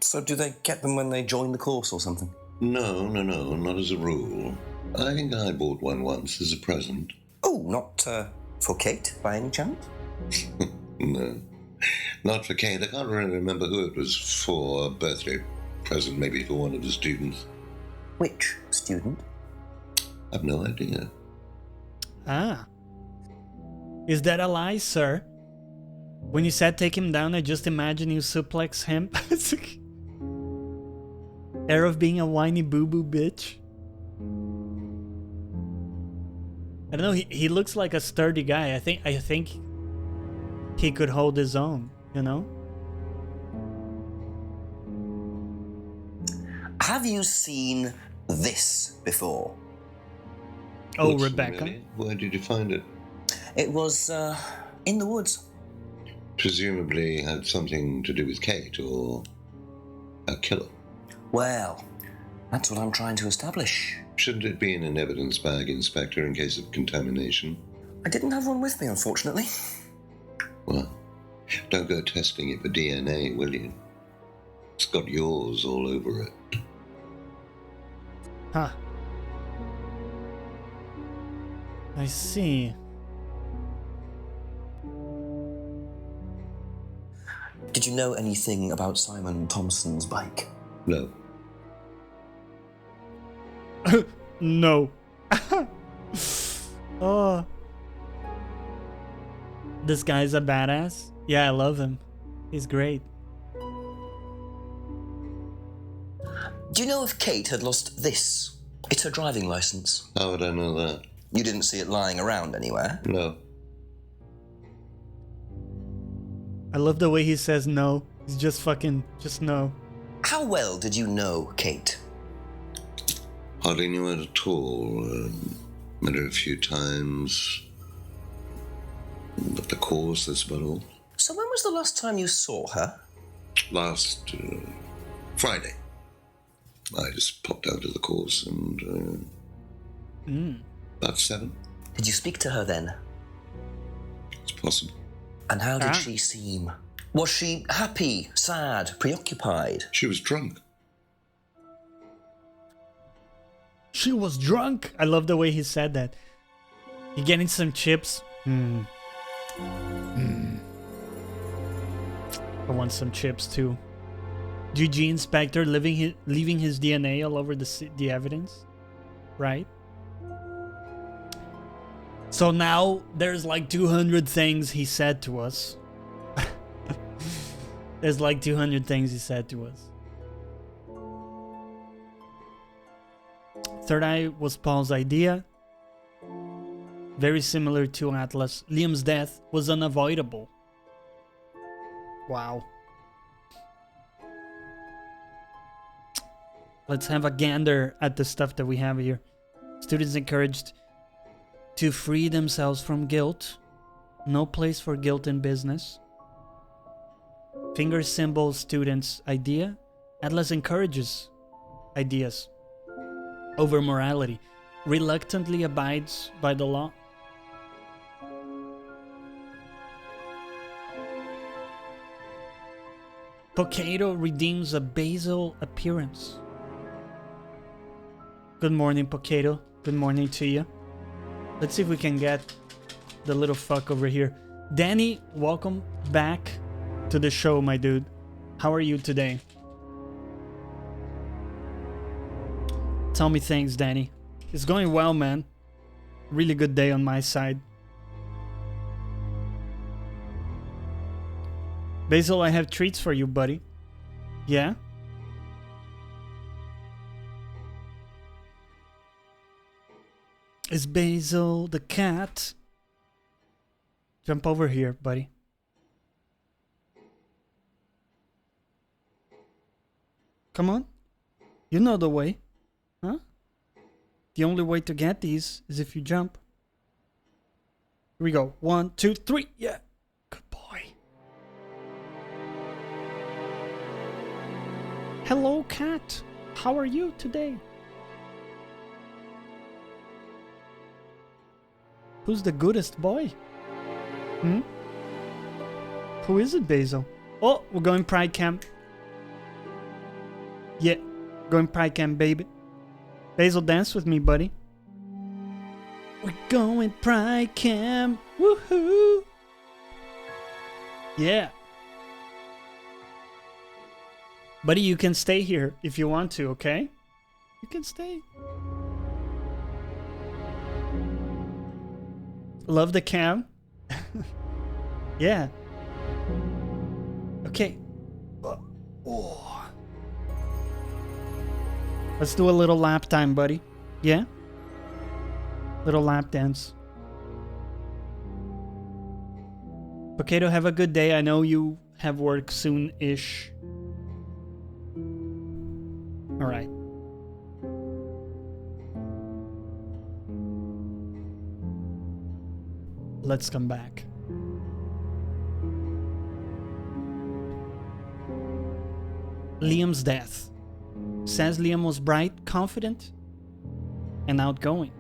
So do they get them when they join the course or something? No, not as a rule. I think I bought one once as a present. Oh, not for Kate, by any chance? No, not for Kate. I can't really remember who it was for. A birthday present, maybe for one of the students. Which student? I've no idea. Ah. Is that a lie, sir? When you said take him down, I just imagine you suplex him. Air of being a whiny boo-boo bitch. I don't know, he looks like a sturdy guy. I think he could hold his own, you know? Have you seen this before? Oh, Looks Rebecca. familiar. Where did you find it? It was in the woods. Presumably had something to do with Kate or a killer. Well, that's what I'm trying to establish. Shouldn't it be in an evidence bag, Inspector, in case of contamination? I didn't have one with me, unfortunately. Well, don't go testing it for DNA, will you? It's got yours all over it. Huh. I see. Did you know anything about Simon Thompson's bike? No. No. Oh. This guy's a badass. Yeah, I love him. He's great. Do you know if Kate had lost this? It's her driving license. How would I know that? You didn't see it lying around anywhere? No. I love the way he says no. He's just fucking, just no. How well did you know Kate? Hardly knew her at all. Met her a few times. At the course, that's about all. So when was the last time you saw her? Last Friday. I just popped out to the course and... About 7. Did you speak to her then? It's possible. And how did she seem? Was she happy, sad, preoccupied? She was drunk. She was drunk. I love the way he said that. You getting some chips? I want some chips too. GG Inspector leaving his DNA all over the evidence, right? So now there's like 200 things he said to us. There's like 200 things he said to us. Third Eye was Paul's idea. Very similar to Atlas. Liam's death was unavoidable. Wow. Let's have a gander at the stuff that we have here. Students encouraged to free themselves from guilt. No place for guilt in business. Finger symbol students' idea. Atlas encourages ideas over morality. Reluctantly abides by the law. Pocato redeems a basal appearance. Good morning, Pocato. Good morning to you. Let's see if we can get the little fuck over here. Danny, welcome back to the show, my dude. How are you today? Tell me things, Danny. It's going well, man. Really good day on my side. Basil, I have treats for you, buddy. Yeah? Is Basil the cat? Jump over here, buddy. Come on. You know the way. Huh? The only way to get these is if you jump. Here we go. 1, 2, 3. Yeah. Good boy. Hello, cat. How are you today? Who's the goodest boy? Who is it, Basil? Oh, we're going Pride Camp. Yeah, going Pride Camp, baby. Basil, dance with me, buddy. We're going Pride Camp. Woohoo! Yeah. Buddy, you can stay here if you want to, okay? You can stay. Love the cam. Yeah. Okay. Oh. Let's do a little lap time, buddy. Yeah? Little lap dance. Pocato, have a good day. I know you have work soon-ish. Alright. Let's come back. Liam's death. Says Liam was bright, confident, and outgoing.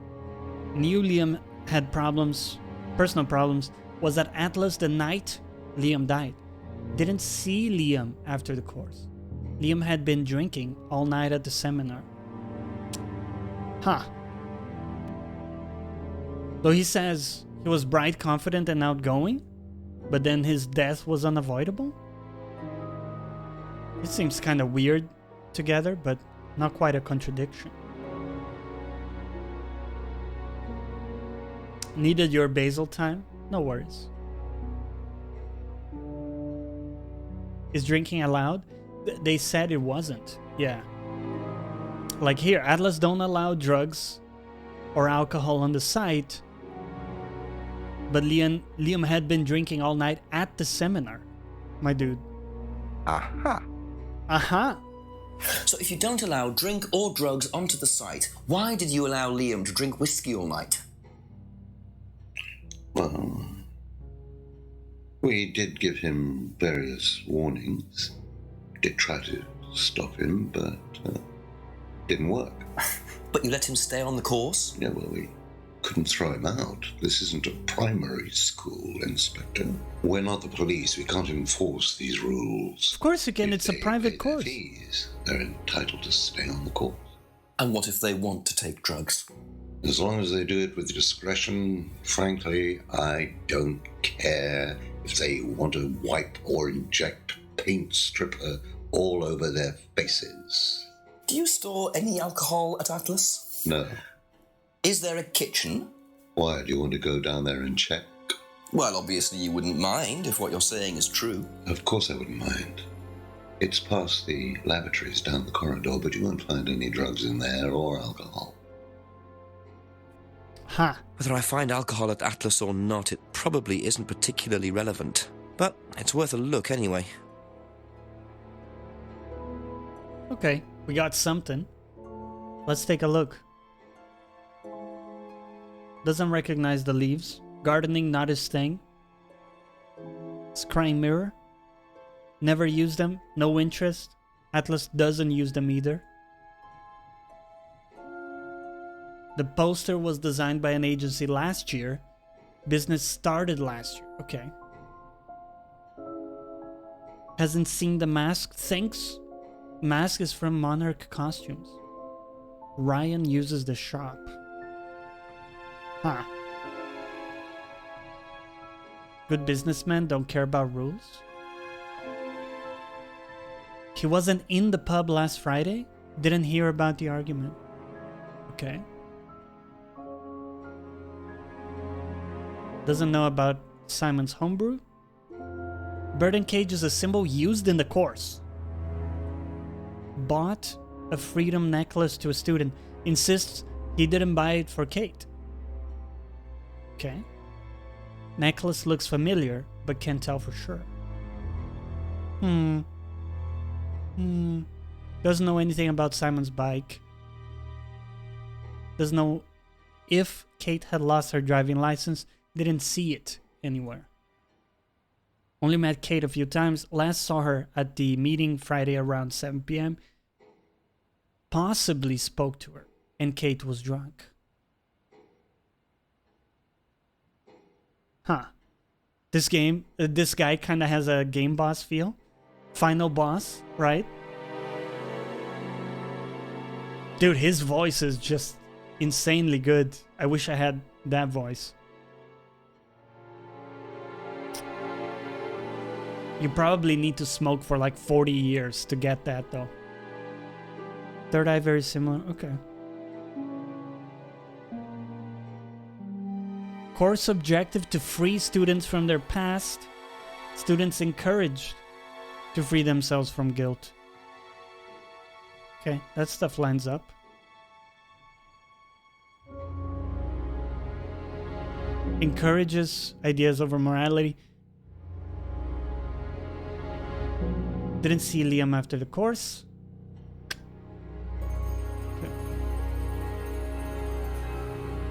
Knew Liam had problems, personal problems, was at Atlas the night Liam died. Didn't see Liam after the course. Liam had been drinking all night at the seminar. Huh. Though he says he was bright, confident, and outgoing, but then his death was unavoidable? It seems kind of weird together, but not quite a contradiction. Needed your basil time? No worries. Is drinking allowed? They said it wasn't. Yeah. Like here, Atlas don't allow drugs or alcohol on the site, but Liam had been drinking all night at the seminar. my dude. Aha. Aha. So if you don't allow drink or drugs onto the site, why did you allow Liam to drink whiskey all night? Well, we did give him various warnings. Did try to stop him, but didn't work. But you let him stay on the course? Yeah, well, we couldn't throw him out. This isn't a primary school, Inspector. We're not the police. We can't enforce these rules. Of course you can. If It's a they private pay course. their fees, they're entitled to stay on the course. And what if they want to take drugs? As long as they do it with discretion, frankly, I don't care if they want to wipe or inject paint stripper all over their faces. Do you store any alcohol at Atlas? No. Is there a kitchen? Why, do you want to go down there and check? Well, obviously you wouldn't mind if what you're saying is true. Of course I wouldn't mind. It's past the lavatories down the corridor, but you won't find any drugs in there or alcohol. Ha. Whether I find alcohol at Atlas or not, it probably isn't particularly relevant. But it's worth a look anyway. Okay, we got something. Let's take a look. Doesn't recognize the leaves. Gardening, not his thing. Scrying mirror. Never used them. No interest. Atlas doesn't use them either. The poster was designed by an agency last year. Business started last year. Okay. Hasn't seen the mask. Thanks. Mask is from Monarch Costumes. Ryan uses the shop. Huh. Good businessman, don't care about rules. He wasn't in the pub last Friday? Didn't hear about the argument. Okay. Doesn't know about Simon's homebrew. Bird cage is a symbol used in the course. Bought a freedom necklace to a student. Insists he didn't buy it for Kate. Okay. Necklace looks familiar, but can't tell for sure. Doesn't know anything about Simon's bike. Doesn't know if Kate had lost her driving license. Didn't see it anywhere. Only met Kate a few times. Last saw her at the meeting Friday around 7 p.m. Possibly spoke to her, and Kate was drunk. Huh. This guy kind of has a game boss feel. Final boss, right? Dude, his voice is just insanely good. I wish I had that voice. You probably need to smoke for like 40 years to get that though. Third eye very similar. Okay. Course objective to free students from their past. Students encouraged to free themselves from guilt. Okay, that stuff lines up. Encourages ideas over morality. Didn't see Liam after the course. Okay.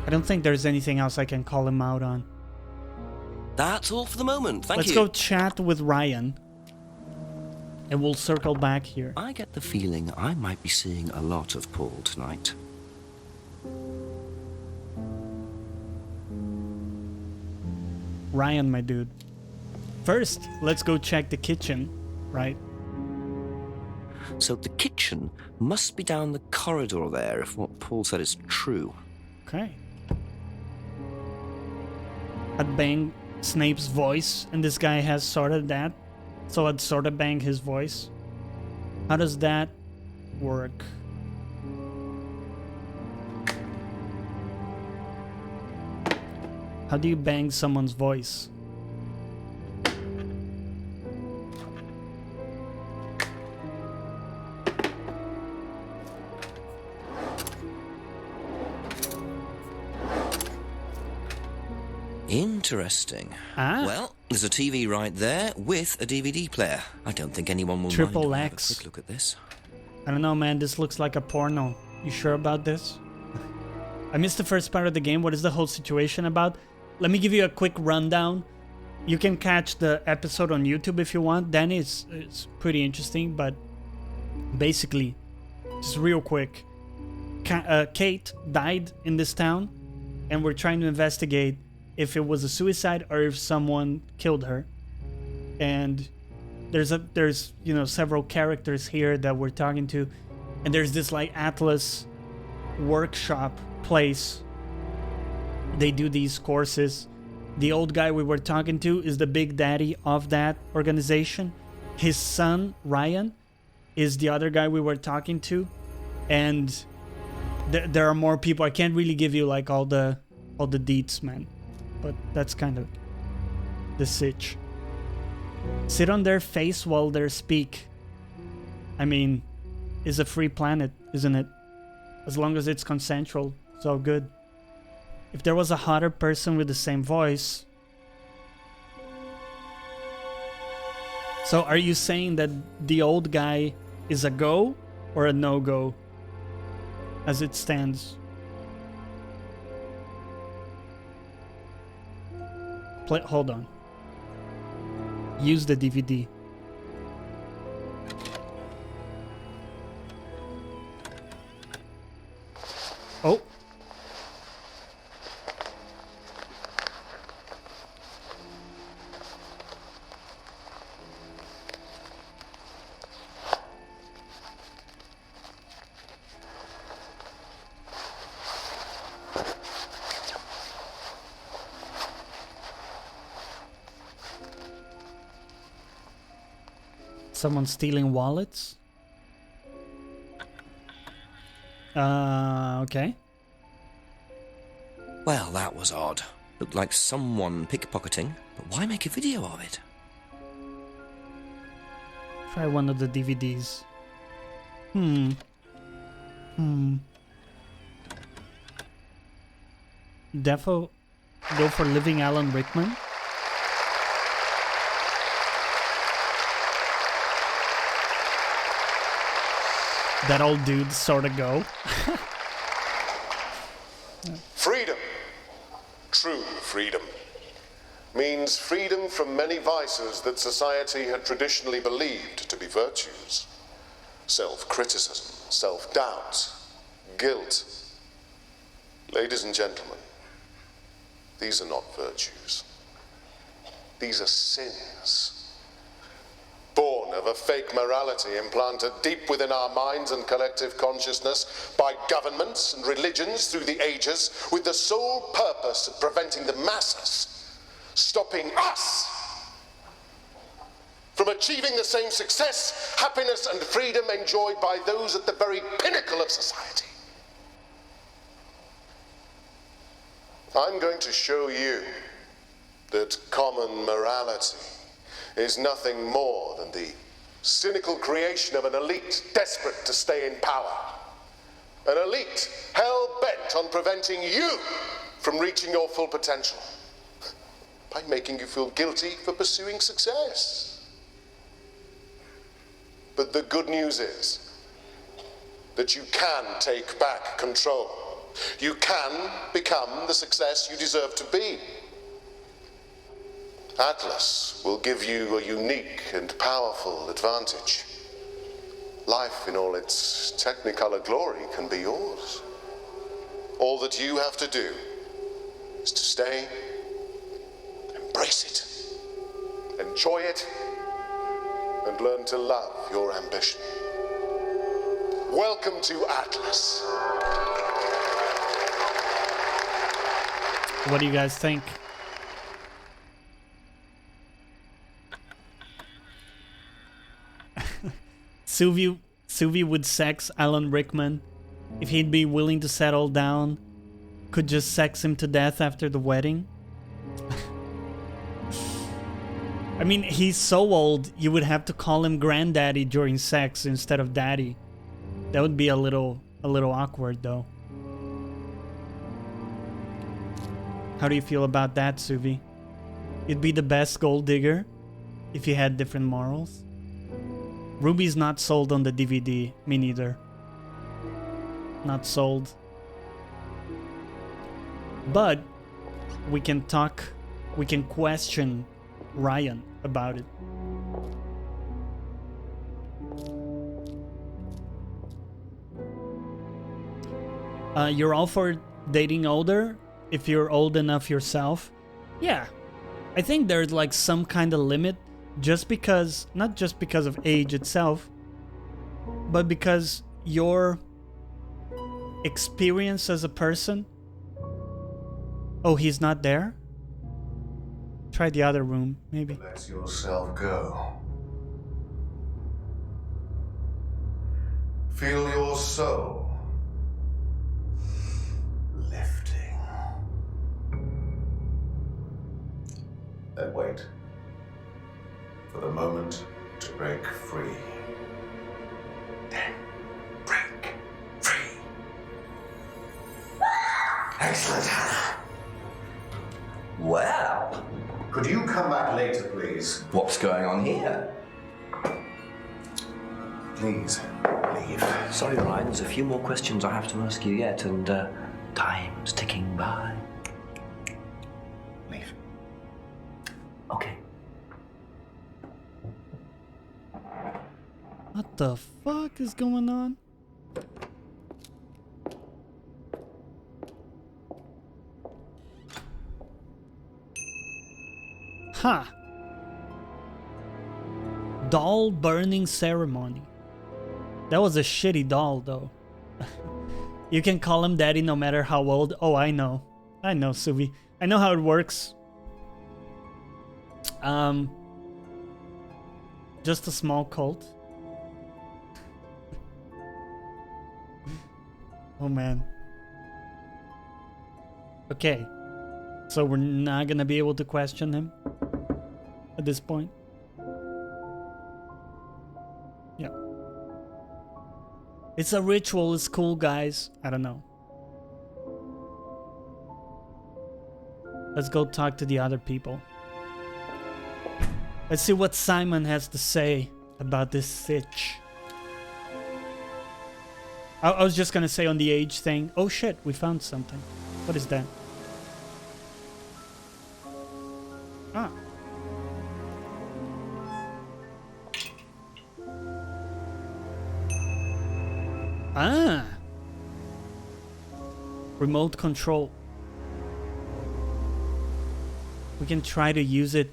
I don't think there's anything else I can call him out on. That's all for the moment. Thank you. Let's go chat with Ryan. And we'll circle back here. I get the feeling I might be seeing a lot of Paul tonight. Ryan, my dude. First, let's go check the kitchen, right? So the kitchen must be down the corridor there, if what Paul said is true. Okay. I'd bang Snape's voice, and this guy has sort of that. So I'd sort of bang his voice. How does that work? How do you bang someone's voice? Interesting. Ah. Well, There's a TV right there with a DVD player. I don't think anyone will Triple mind. X. Have a quick look at this. I don't know, man. This looks like a porno. You sure about this? I missed the first part of the game. What is the whole situation about? Let me give you a quick rundown. You can catch the episode on YouTube if you want. Then it's pretty interesting, but basically, just real quick. Kate died in this town, and we're trying to investigate if it was a suicide or if someone killed her. And there's several characters here that we're talking to, and there's this like Atlas workshop place. They do these courses. The old guy we were talking to is the big daddy of that organization. His son Ryan is the other guy we were talking to, and there are more people. I can't really give you like all the deets, man, but that's kind of the sitch. Sit on their face while they speak. I mean, it's a free planet, isn't it? As long as it's consensual, it's all good. If there was a hotter person with the same voice... So are you saying that the old guy is a go or a no-go as it stands? Hold on. Use the DVD. Oh. Someone stealing wallets? Okay. Well, that was odd. Looked like someone pickpocketing, but why make a video of it? Try one of the DVDs. Defo go for Living Alan Rickman? That old dude sort of go. Freedom, true freedom, means freedom from many vices that society had traditionally believed to be virtues. Self-criticism, self-doubt, guilt. Ladies and gentlemen, these are not virtues. These are sins. Born of a fake morality implanted deep within our minds and collective consciousness by governments and religions through the ages, with the sole purpose of preventing the masses, stopping us from achieving the same success, happiness, and freedom enjoyed by those at the very pinnacle of society. I'm going to show you that common morality is nothing more than the cynical creation of an elite desperate to stay in power. An elite hell-bent on preventing you from reaching your full potential by making you feel guilty for pursuing success. But the good news is that you can take back control. You can become the success you deserve to be. Atlas will give you a unique and powerful advantage. Life in all its technicolor glory can be yours. All that you have to do is to stay, embrace it, enjoy it, and learn to love your ambition. Welcome to Atlas. What do you guys think? Sylvie would sex Alan Rickman if he'd be willing to settle down. Could just sex him to death after the wedding. I mean, he's so old, you would have to call him granddaddy during sex instead of daddy. That would be a little awkward, though. How do you feel about that, Suvi? You'd be the best gold digger if you had different morals. Ruby's not sold on the DVD. Me neither. Not sold. But we can talk, we can question Ryan about it. You're all for dating older if you're old enough yourself? Yeah. I think there's like some kind of limit, just because, not just because of age itself, but because your experience as a person. Oh, he's not there? Try the other room, maybe. Let yourself go. Feel your soul lifting. Then wait for the moment to break free. Then break free. Excellent, Hannah. Well, Could you come back later, please? what's going on here? Please, leave. Sorry, Ryan, there's a few more questions I have to ask you yet, and time's ticking by. Leave. Okay. What the fuck is going on? Huh. Doll burning ceremony. That was a shitty doll, though. You can call him daddy no matter how old. Oh, I know. I know, Suvi. I know how it works. Just a small cult. Oh, man. Okay. So we're not gonna be able to question him at this point. Yeah. It's a ritual, it's cool, guys. I don't know. Let's go talk to the other people. Let's see what Simon has to say about this sitch. I was just gonna say on the age thing. Oh shit, we found something. What is that? Ah. Ah. Remote control. We can try to use it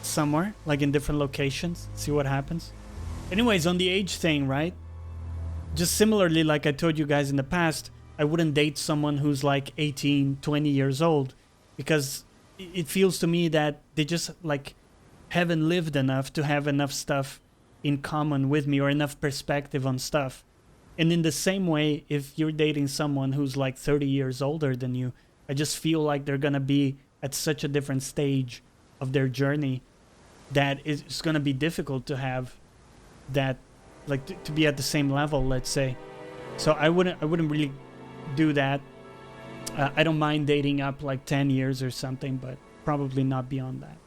somewhere, like in different locations, see what happens. Anyways, on the age thing, right? Just similarly, like I told you guys in the past, I wouldn't date someone who's like 18, 20 years old, because it feels to me that they just like haven't lived enough to have enough stuff in common with me or enough perspective on stuff. And in the same way, if you're dating someone who's like 30 years older than you, I just feel like they're gonna be at such a different stage of their journey that it's gonna be difficult to have that, like to be at the same level, let's say. So I wouldn't really do that. I don't mind dating up like 10 years or something, but probably not beyond that.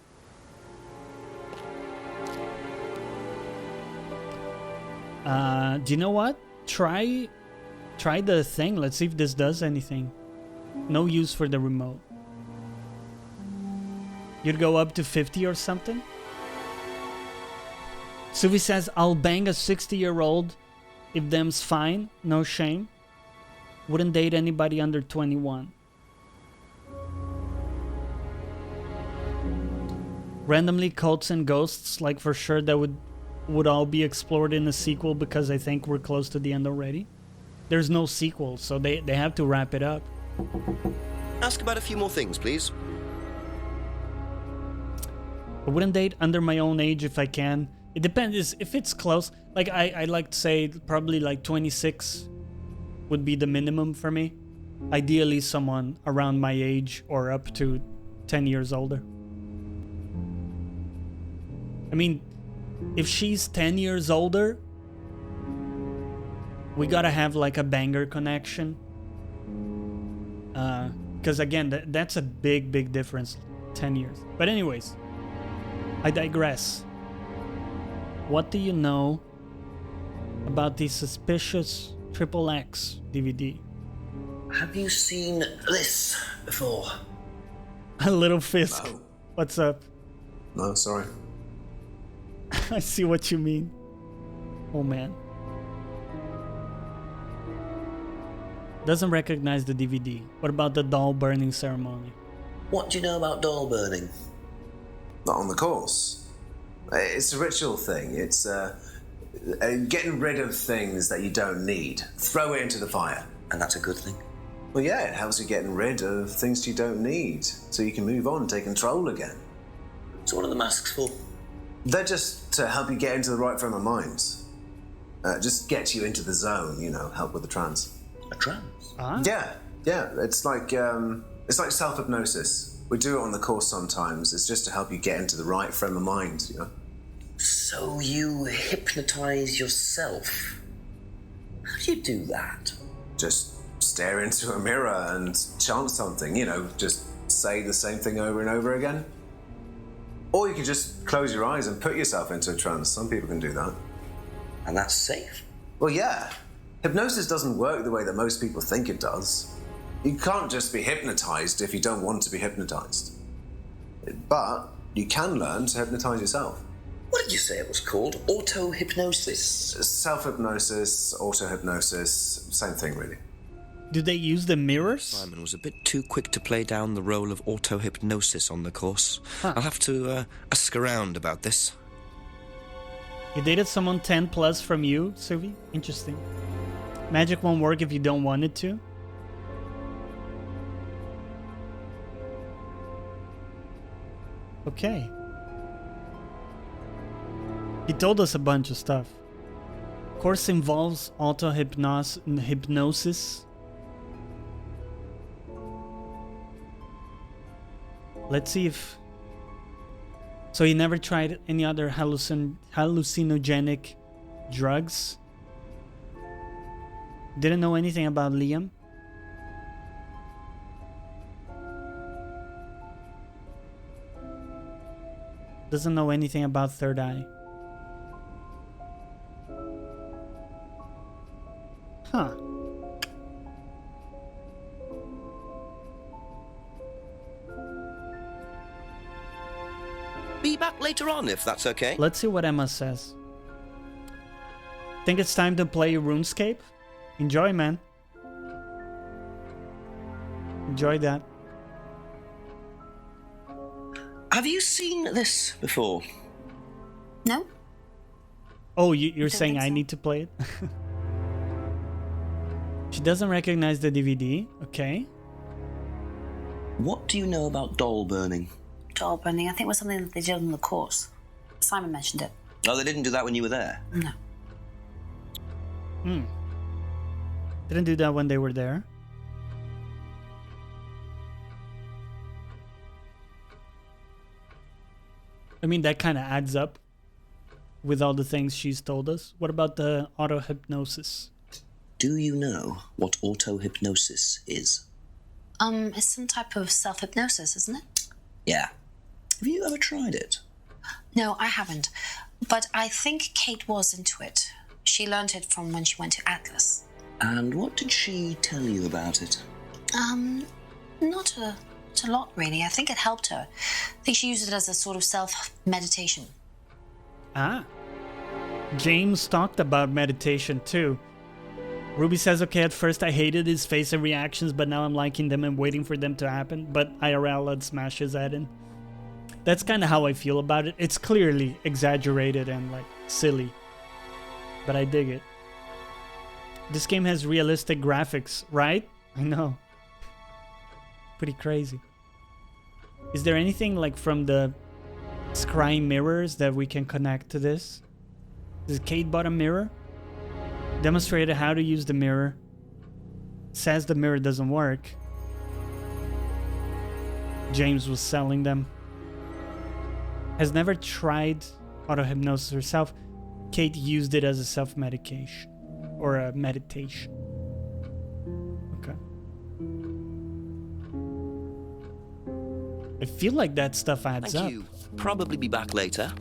Do you know what? Try the thing. Let's see if this does anything. No use for the remote. You'd go up to 50 or something? Suvi says, I'll bang a 60-year-old if them's fine, no shame. Wouldn't date anybody under 21. Randomly, cults and ghosts, like for sure that would all be explored in a sequel, because I think we're close to the end already. There's no sequel, so they have to wrap it up. Ask about a few more things, please. I wouldn't date under my own age if I can. It depends if it's close. Like I like to say probably like 26 would be the minimum for me. Ideally someone around my age or up to 10 years older. I mean, if she's 10 years older, we gotta have like a banger connection. Because again, that's a big difference. 10 years. But anyways, I digress. What do you know about the suspicious XXX DVD? Have you seen this before? A little Fisk. No. What's up? No, sorry. I see what you mean. Oh man. Doesn't recognize the DVD. What about the doll burning ceremony? What do you know about doll burning? Not on the course. It's a ritual thing. It's getting rid of things that you don't need. Throw it into the fire. And that's a good thing? Well, yeah, it helps you getting rid of things you don't need, so you can move on and take control again. So what are the masks for? They're just to help you get into the right frame of mind. Just get you into the zone, you know, help with the trance. A trance? Ah? Yeah. It's like self-hypnosis. We do it on the course sometimes. It's just to help you get into the right frame of mind, you know. So you hypnotize yourself? How do you do that? Just stare into a mirror and chant something, you know, just say the same thing over and over again. Or you can just close your eyes and put yourself into a trance. Some people can do that. And that's safe? Well, yeah. Hypnosis doesn't work the way that most people think it does. You can't just be hypnotized if you don't want to be hypnotized. But you can learn to hypnotize yourself. What did you say it was called? Auto-hypnosis? Self-hypnosis, auto-hypnosis, same thing really. Do they use the mirrors? Simon was a bit too quick to play down the role of auto-hypnosis on the course. Huh. I'll have to ask around about this. You dated someone 10 plus from you, Suvi? Interesting. Magic won't work if you don't want it to. Okay. He told us a bunch of stuff. Course involves auto-hypnosis. Let's see if... So he never tried any other hallucinogenic drugs? Didn't know anything about Liam? Doesn't know anything about Third Eye. Huh. Be back later on, if that's okay. Let's see what Emma says. Think it's time to play RuneScape? Enjoy, man. Enjoy that. Have you seen this before? No? Oh, you're don't saying think I so. need to play it? She doesn't recognize the DVD. Okay. What do you know about doll burning? Doll burning, I think it was something that they did on the course. Simon mentioned it. Oh, they didn't do that when you were there? No. Didn't do that when they were there. I mean, that kind of adds up with all the things she's told us. What about the auto-hypnosis? Do you know what auto-hypnosis is? It's some type of self-hypnosis, isn't it? Yeah. Have you ever tried it? No, I haven't. But I think Kate was into it. She learned it from when she went to Atlas. And what did she tell you about it? Not a lot, really. I think it helped her. I think she used it as a sort of self-meditation. Ah. James talked about meditation too. Ruby says, okay, at first I hated his face and reactions, but now I'm liking them and waiting for them to happen. But IRL had smashes at him. That's kind of how I feel about it. It's clearly exaggerated and like silly. But I dig it. This game has realistic graphics, right? I know. Pretty crazy. Is there anything like from the scrying mirrors that we can connect to this? Does Kate bought a mirror? Demonstrated how to use the mirror. Says the mirror doesn't work. James was selling them. Has never tried auto-hypnosis herself. Kate used it as a self-medication. Or a meditation. Okay. I feel like that stuff adds Thank up. you. Probably be back later.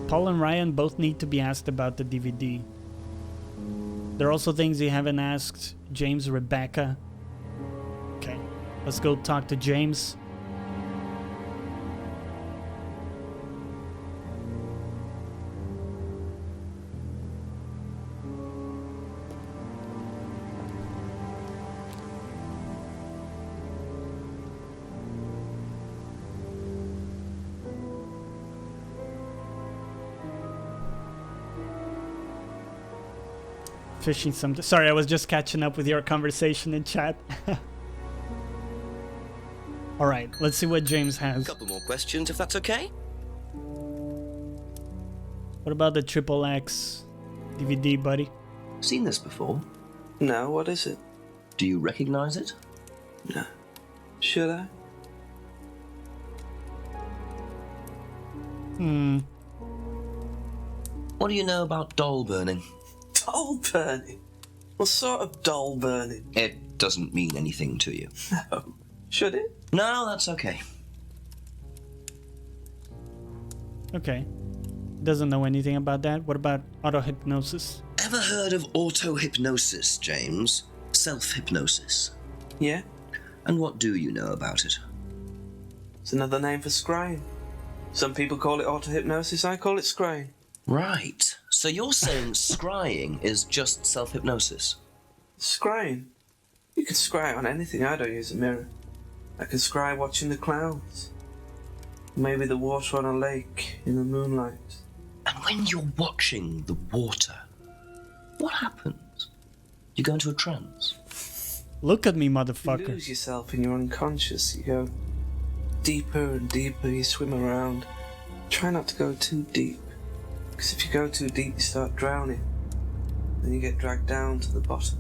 Paul and Ryan both need to be asked about the DVD. There are also things you haven't asked James, Rebecca. Okay, let's go talk to James. Fishing something. Sorry, I was just catching up with your conversation in chat. All right, let's see what James has. A couple more questions, if that's okay. What about the Triple X DVD, buddy? Seen this before? No, what is it? Do you recognize it? No. Should I? What do you know about doll burning? Doll burning? What sort of doll burning? It doesn't mean anything to you. No. Should it? No, that's okay. Okay. Doesn't know anything about that. What about auto-hypnosis? Ever heard of auto-hypnosis, James? Self-hypnosis. Yeah. And what do you know about it? It's another name for scrying. Some people call it auto-hypnosis, I call it scrying. Right. So you're saying scrying is just self-hypnosis? Scrying? You can scry on anything. I don't use a mirror. I can scry watching the clouds. Maybe the water on a lake in the moonlight. And when you're watching the water, what happens? You go into a trance? Look at me, You motherfucker. lose yourself in your unconscious. You go deeper and deeper. You swim around. Try not to go too deep. Because if you go too deep, you start drowning. Then you get dragged down to the bottom.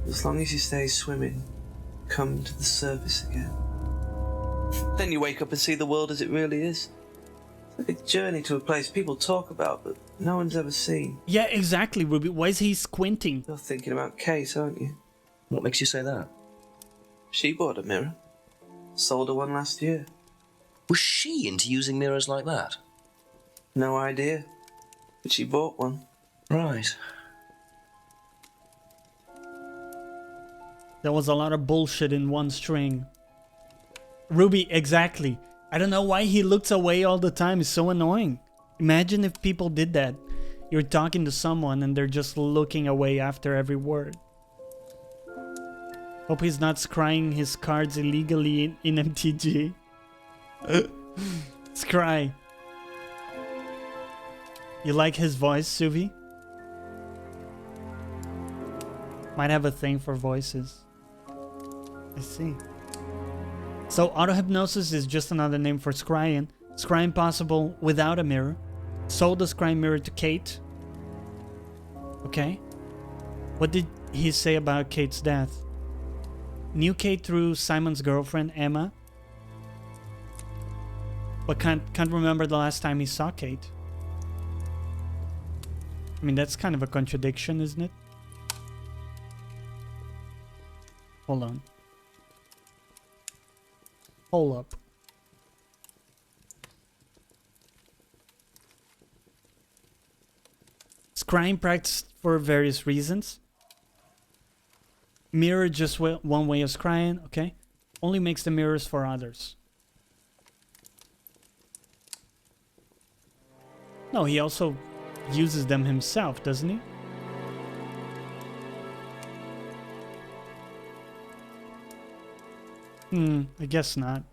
As long as you stay swimming, come to the surface again. Then you wake up and see the world as it really is. It's like a journey to a place people talk about, but no one's ever seen. Yeah, exactly, Ruby. Why is he squinting? You're thinking about Kate, aren't you? What makes you say that? She bought a mirror. Sold her one last year. Was she into using mirrors like that? No idea. But she bought one. Right. There was a lot of bullshit in one string. Ruby, exactly. I don't know why he looks away all the time. It's so annoying. Imagine if people did that. You're talking to someone and they're just looking away after every word. Hope he's not scrying his cards illegally in MTG. Scry. You like his voice, Suvi? Might have a thing for voices. I see. So auto-hypnosis is just another name for scrying. Scrying possible without a mirror. Sold the scrying mirror to Kate. Okay. What did he say about Kate's death? Knew Kate through Simon's girlfriend, Emma. But can't remember the last time he saw Kate. I mean, that's kind of a contradiction, isn't it? Hold on. Hold up. Scrying practiced for various reasons. Mirror just one way of scrying, okay? Only makes the mirrors for others. No, he also uses them himself, doesn't he? I guess not.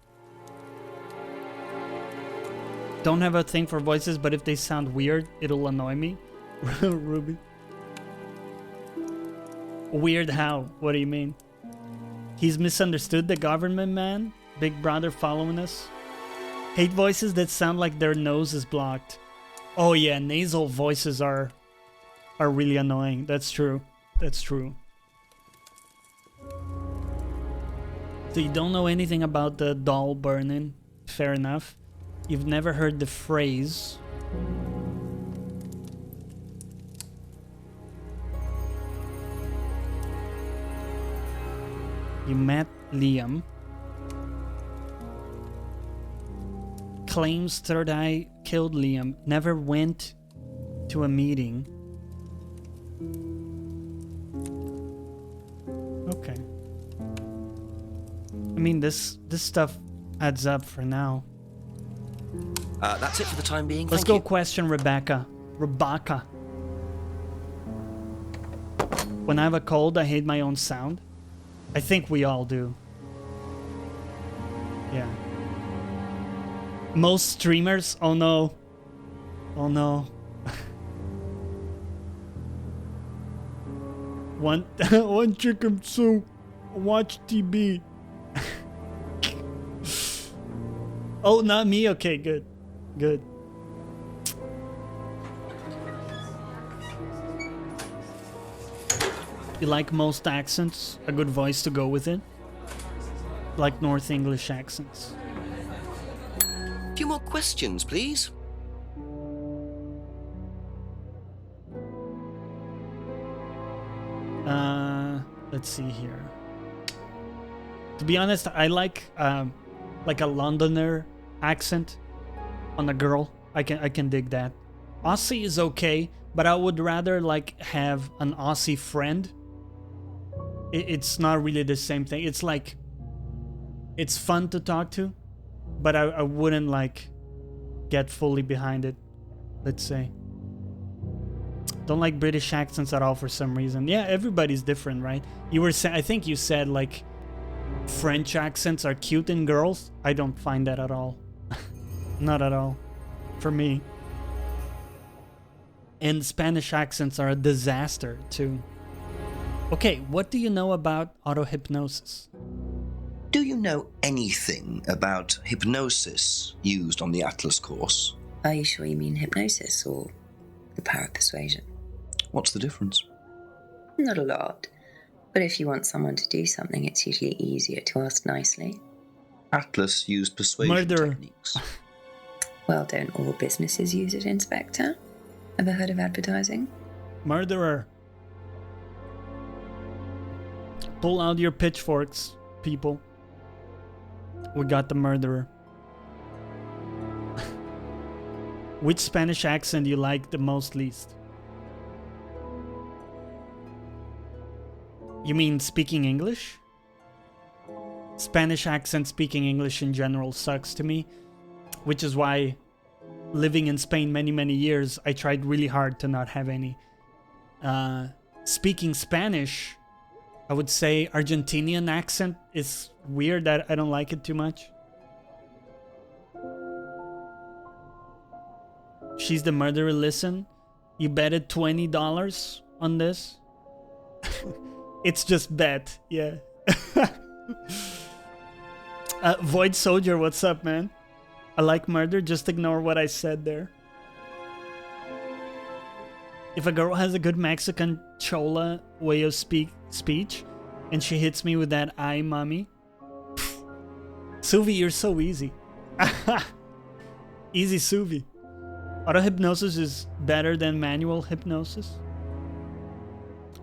Don't have a thing for voices, but if they sound weird, it'll annoy me. Ruby. Weird how? What do you mean? He's misunderstood the government, man? Big brother following us? Hate voices that sound like their nose is blocked. Oh yeah, nasal voices are really annoying. That's true. That's true. So you don't know anything about the doll burning? Fair enough. You've never heard the phrase. You met Liam. Claims Third Eye killed Liam. Never went to a meeting. Okay. I mean, this stuff adds up for now. That's it for the time being. Let's Thank go you. question Rebecca. Rebecca. When I have a cold, I hate my own sound. I think we all do. Yeah. Most streamers? Oh no. Oh no. one chicken soup. Watch TV. Oh, not me? Okay, good. Good. You like most accents? A good voice to go with it? Like North English accents. A few more questions, please. Let's see here. To be honest, I like a Londoner accent on a girl. I can dig that. Aussie is okay, but I would rather like have an Aussie friend. It's not really the same thing. It's like it's fun to talk to, but I wouldn't like get fully behind it. Let's say. Don't like British accents at all for some reason. Yeah, everybody's different, right? You were I think you said like French accents are cute in girls. I don't find that at all. Not at all. For me. And Spanish accents are a disaster too. Okay, what do you know about auto-hypnosis? Do you know anything about hypnosis used on the Atlas course? Are you sure you mean hypnosis or the power of persuasion? What's the difference? Not a lot. But if you want someone to do something, it's usually easier to ask nicely. Atlas used persuasion techniques. Well, don't all businesses use it, Inspector? Ever heard of advertising? Murderer. Pull out your pitchforks, people. We got the murderer. Which Spanish accent do you like the most least? You mean speaking English? Spanish accent speaking English in general sucks to me, which is why living in Spain many years, I tried really hard to not have any. Speaking Spanish, I would say Argentinian accent is weird. I don't like it too much. She's the murderer. Listen, you betted $20 on this. It's just bet, yeah. Void Soldier, what's up, man? I like murder, just ignore what I said there. If a girl has a good Mexican chola way of speech, and she hits me with that "ay, mommy," Suvi, you're so easy. Easy, Suvi. Auto-hypnosis is better than manual hypnosis?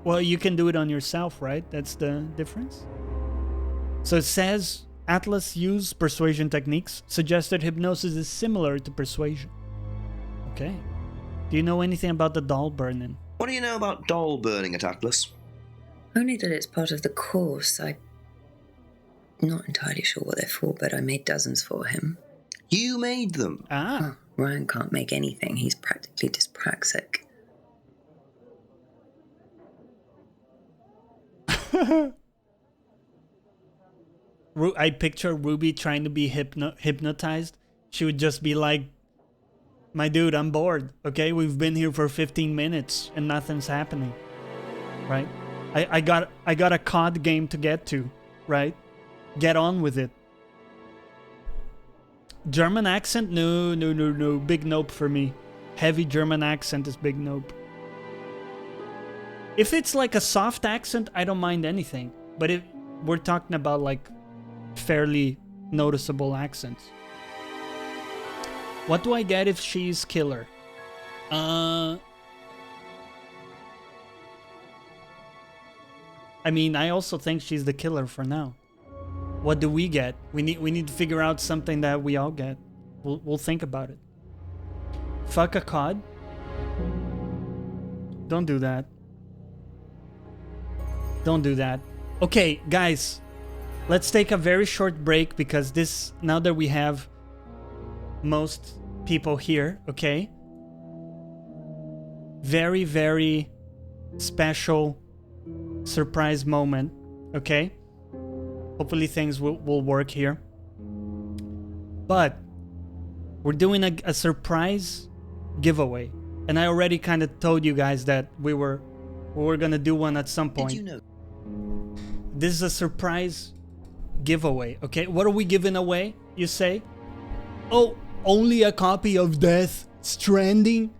Well, you can do it on yourself, right? That's the difference. So it says Atlas used persuasion techniques, suggested hypnosis is similar to persuasion. Okay. Do you know anything about the doll burning? What do you know about doll burning at Atlas? Only that it's part of the course. I'm not entirely sure what they're for, but I made dozens for him. You made them? Ah. Oh, Ryan can't make anything. He's practically dyspraxic. I picture Ruby trying to be hypnotized. She would just be like, my dude, I'm bored, okay? We've been here for 15 minutes and nothing's happening, right? I got a COD game to get to, right? Get on with it. German accent? No. Big nope for me. Heavy German accent is big nope. If it's like a soft accent, I don't mind anything. But if we're talking about like fairly noticeable accents. What do I get if she's killer? I mean, I also think she's the killer for now. What do we get? We need to figure out something that we all get. We'll think about it. Fuck a cod? Don't do that. Don't do that. Okay, guys. Let's take a very short break because this, now that we have most people here, okay? Very, very special surprise moment, okay? Hopefully things will work here. But we're doing a surprise giveaway. And I already kind of told you guys that we were gonna do one at some point. Did you know? This is a surprise giveaway, okay? What are we giving away, you say? Oh, only a copy of Death Stranding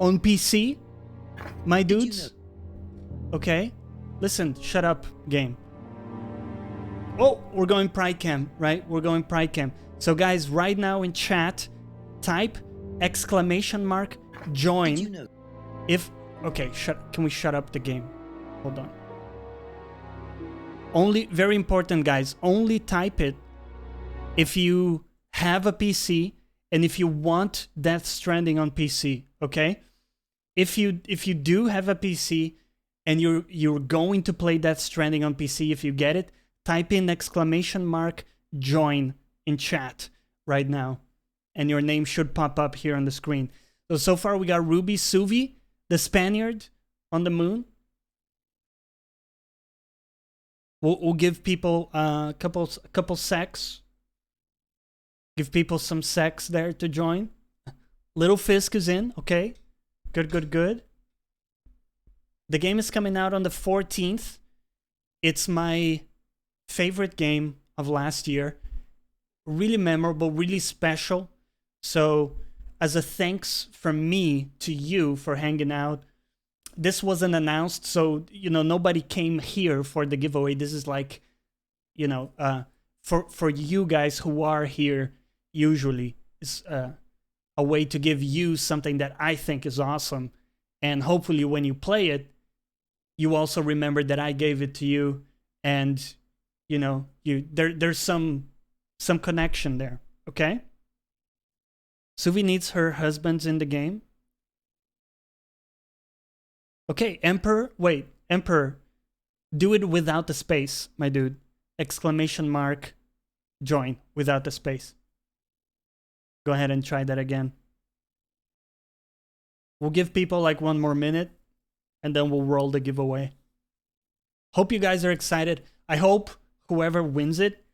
on PC? My dudes? Okay. Listen, shut up, game. Oh, we're going Pride Cam, right? We're going Pride Cam. So guys, right now in chat, type ! join. Did you know? If okay, can we shut up the game? Hold on. Only, very important guys, only type it if you have a PC and if you want Death Stranding on PC, okay? If you do have a PC and you're going to play Death Stranding on PC, if you get it, type in ! join in chat right now. And your name should pop up here on the screen. So far we got Ruby Suvi, the Spaniard on the moon. We'll give people a couple secs. Give people some secs there to join. Little Fisk is in, okay. Good. The game is coming out on the 14th. It's my favorite game of last year. Really memorable, really special. So, as a thanks from me to you for hanging out, this wasn't announced, so, you know, nobody came here for the giveaway. This is like, you know, for you guys who are here, usually, it's a way to give you something that I think is awesome. And hopefully when you play it, you also remember that I gave it to you, and, you know, there's some connection there, okay? Suvi needs her husbands in the game. Okay, Emperor, wait, Emperor, do it without the space, my dude. ! Join without the space. Go ahead and try that again. We'll give people like 1 more minute and then we'll roll the giveaway. Hope you guys are excited. I hope whoever wins it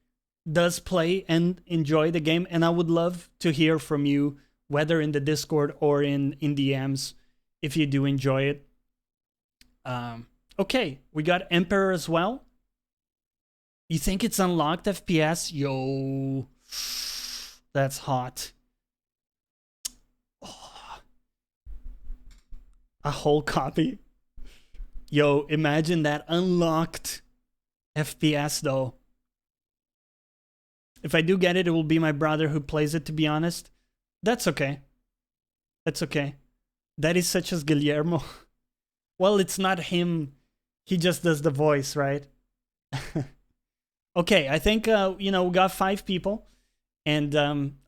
does play and enjoy the game, and I would love to hear from you, whether in the Discord or in DMs, if you do enjoy it. Okay, we got Emperor as well. You think it's unlocked FPS? Yo, that's hot. Oh. A whole copy. Yo, imagine that unlocked FPS though. If I do get it, it will be my brother who plays it, to be honest. That's okay. That's okay. That is such as Guillermo. Well, it's not him. He just does the voice, right? Okay, I think, you know, we got 5 people. And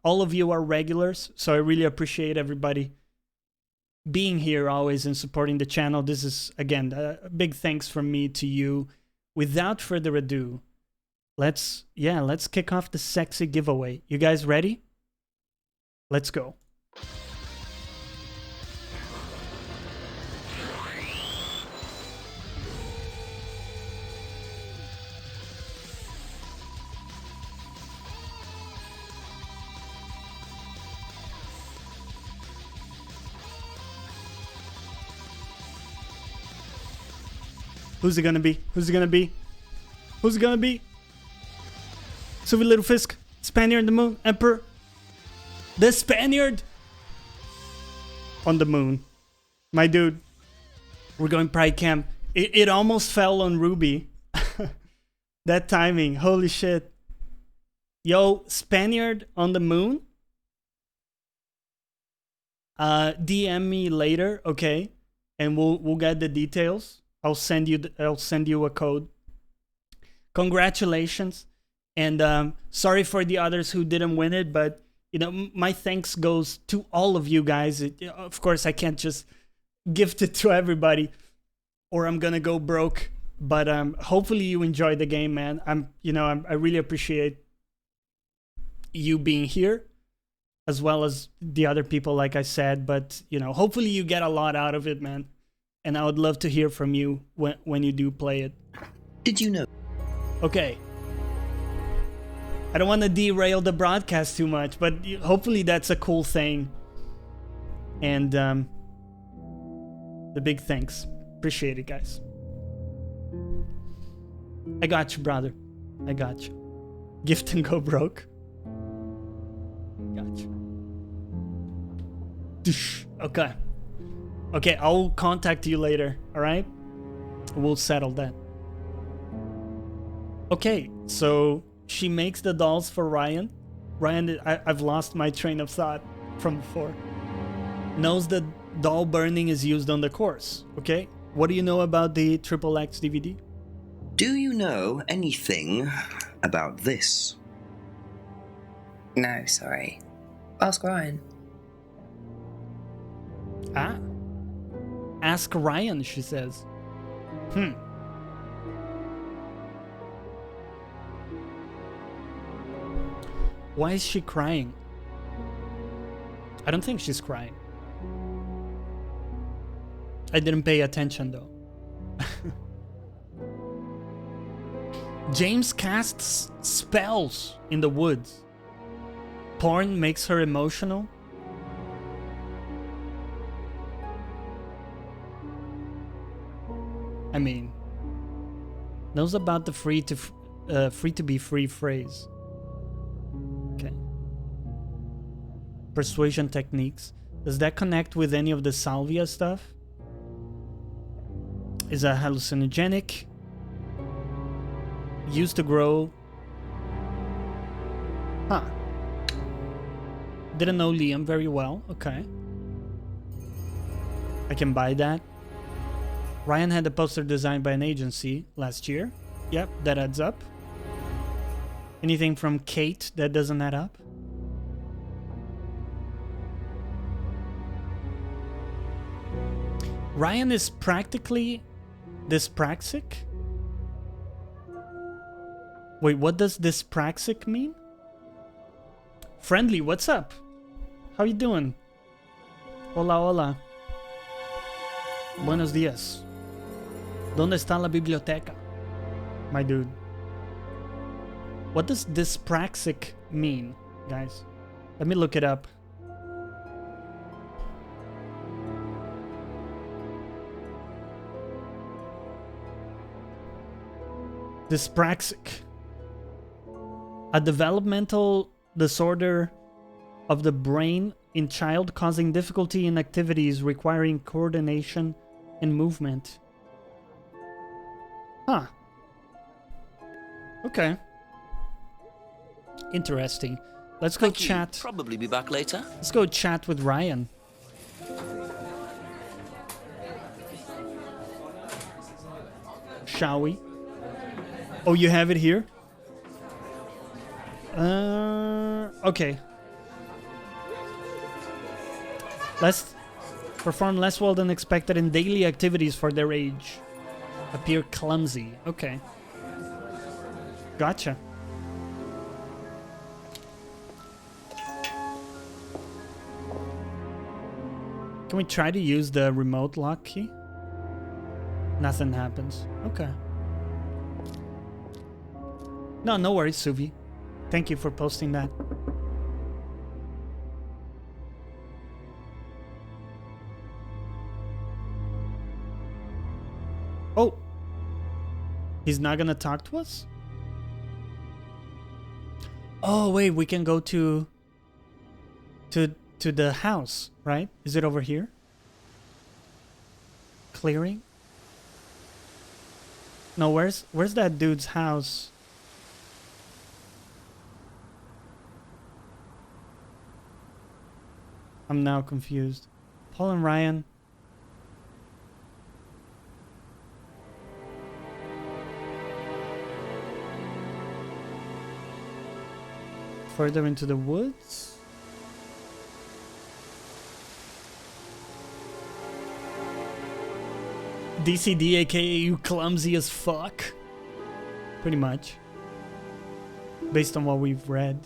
all of you are regulars. So I really appreciate everybody being here always and supporting the channel. This is, again, a big thanks from me to you. Without further ado, let's kick off the sexy giveaway. You guys ready? Let's go. Who's it gonna be? Who's it gonna be? Who's it gonna be? Suvi Little Fisk, Spaniard on the moon, Emperor. The Spaniard on the moon. My dude. We're going Pride Camp. It almost fell on Ruby. That timing. Holy shit. Yo, Spaniard on the moon? DM me later, okay? And we'll get the details. I'll send you a code. Congratulations, and sorry for the others who didn't win it, but you know, my thanks goes to all of you guys. Of course, I can't just gift it to everybody, or I'm gonna go broke. But hopefully you enjoyed the game, man. I really appreciate you being here, as well as the other people, like I said. But you know, hopefully you get a lot out of it, man. And I would love to hear from you when you do play it. Did you know? Okay. I don't want to derail the broadcast too much, but hopefully that's a cool thing. And the big thanks. Appreciate it, guys. I got you, brother. I got you. Gift and go broke. Got you. Okay. Okay, I'll contact you later, alright? We'll settle that. Okay, so she makes the dolls for Ryan. Ryan, I've lost my train of thought from before. Knows that doll burning is used on the course, okay? What do you know about the XXX DVD? Do you know anything about this? No, sorry. Ask Ryan. Ah. Ask Ryan, she says. Why is she crying? I don't think she's crying. I didn't pay attention though. James casts spells in the woods. Porn makes her emotional. I mean, knows about the free to be free phrase. Okay. Persuasion techniques. Does that connect with any of the salvia stuff? Is a hallucinogenic. Used to grow. Huh. Didn't know Liam very well. Okay. I can buy that. Ryan had a poster designed by an agency last year. Yep, that adds up. Anything from Kate that doesn't add up? Ryan is practically dyspraxic? Wait, what does dyspraxic mean? Friendly, what's up? How you doing? Hola, hola. Buenos días. ¿Dónde está la biblioteca? My dude. What does dyspraxic mean, guys? Let me look it up. Dyspraxic. A developmental disorder of the brain in child causing difficulty in activities requiring coordination and movement. Huh. Okay. Interesting. Let's go chat. Probably be back later. Let's go chat with Ryan. Shall we? Oh, you have it here? Okay. Let's perform less well than expected in daily activities for their age. Appear clumsy. Okay. Gotcha. Can we try to use the remote lock key? Nothing happens. Okay. No worries, Suvi. Thank you for posting that. Oh. He's not gonna talk to us? Oh, wait, we can go to the house, right? Is it over here? Clearing? No, where's that dude's house? I'm now confused. Paul and Ryan. further into the woods. DCD, aka you clumsy as fuck. Pretty much. Based on what we've read.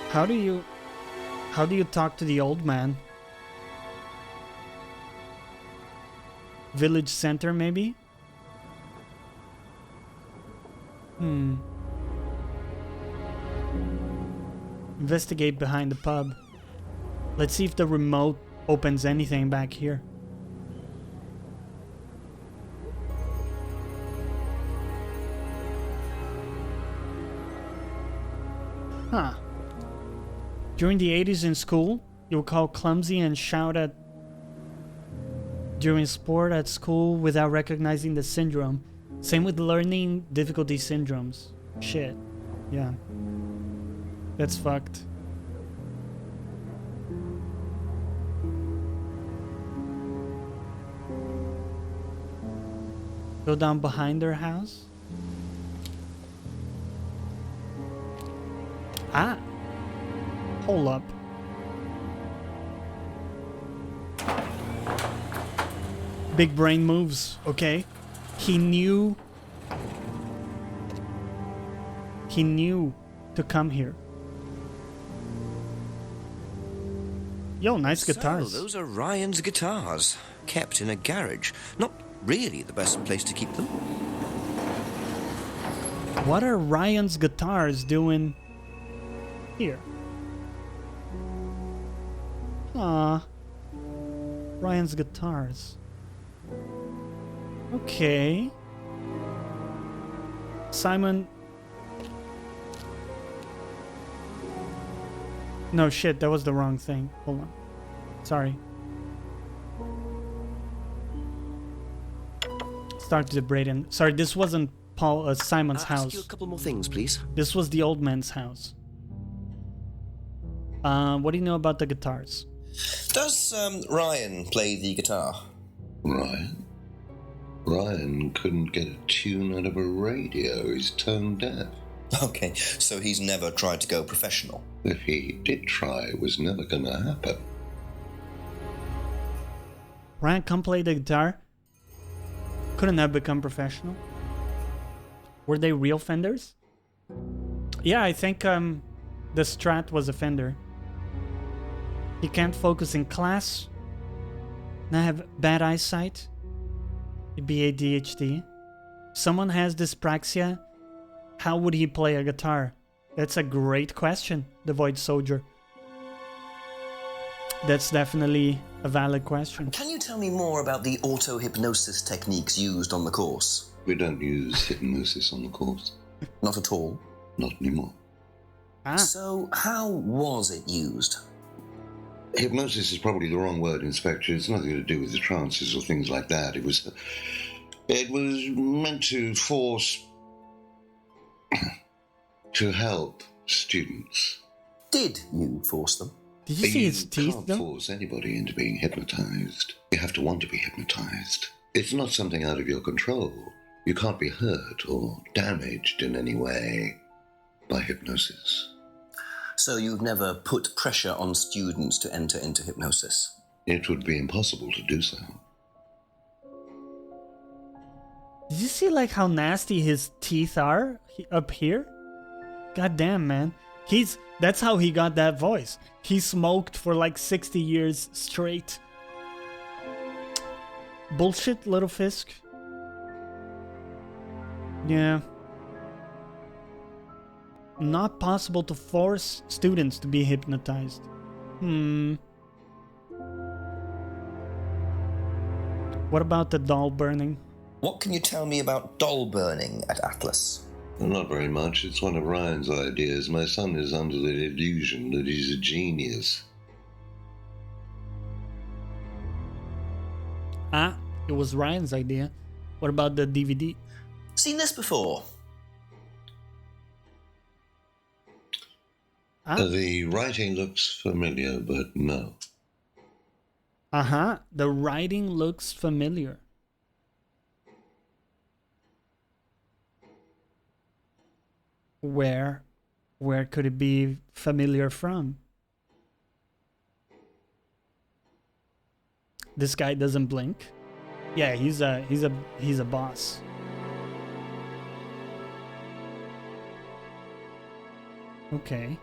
How do you talk to the old man? Village center, maybe? Investigate behind the pub. Let's see if the remote opens anything back here. Huh. During the 80s in school, you were called clumsy and shout at during sport at school without recognizing the syndrome. Same with learning difficulty syndromes. Shit. Yeah. That's fucked. Go down behind their house. Ah. Hold up. Big brain moves, okay. He knew to come here. Yo, nice guitars. So, those are Ryan's guitars, kept in a garage. Not really the best place to keep them. What are Ryan's guitars doing here? Ah, Ryan's guitars. Okay. Simon. No shit, that was the wrong thing. Hold on. Sorry. Start to Braden. Sorry, this wasn't Simon's house. Ask you a couple more things, please. This was the old man's house. What do you know about the guitars? Does Ryan play the guitar? Ryan? Ryan couldn't get a tune out of a radio. He's tone deaf. Okay, so he's never tried to go professional. If he did try, it was never gonna happen. Ryan come play the guitar? Couldn't have become professional? Were they real Fenders? Yeah, I think the Strat was a Fender. He can't focus in class. Now have bad eyesight. He'd be ADHD. Someone has dyspraxia. How would he play a guitar? That's a great question, the Void Soldier. That's definitely a valid question. Can you tell me more about the auto-hypnosis techniques used on the course? We don't use hypnosis on the course. Not at all? Not anymore. Ah. So, how was it used? Hypnosis is probably the wrong word, Inspector. It's nothing to do with the trances or things like that. It was meant to force... to help students. Did you force them? Did you see his teeth, can't though? force anybody into being hypnotized. You have to want to be hypnotized. It's not something out of your control. You can't be hurt or damaged in any way by hypnosis. So you've never put pressure on students to enter into hypnosis? It would be impossible to do so. Did you see like how nasty his teeth are up here? God damn, man. That's how he got that voice. He smoked for like 60 years straight. Bullshit, Little Fisk. Yeah. Not possible to force students to be hypnotized. What about the doll burning? What can you tell me about doll burning at Atlas? Not very much. It's one of Ryan's ideas. My son is under the illusion that he's a genius. Ah, it was Ryan's idea. What about the DVD? Seen this before? The writing looks familiar, but no. Uh-huh. The writing looks familiar. Where could it be familiar from? This guy doesn't blink. Yeah, he's a boss. Okay.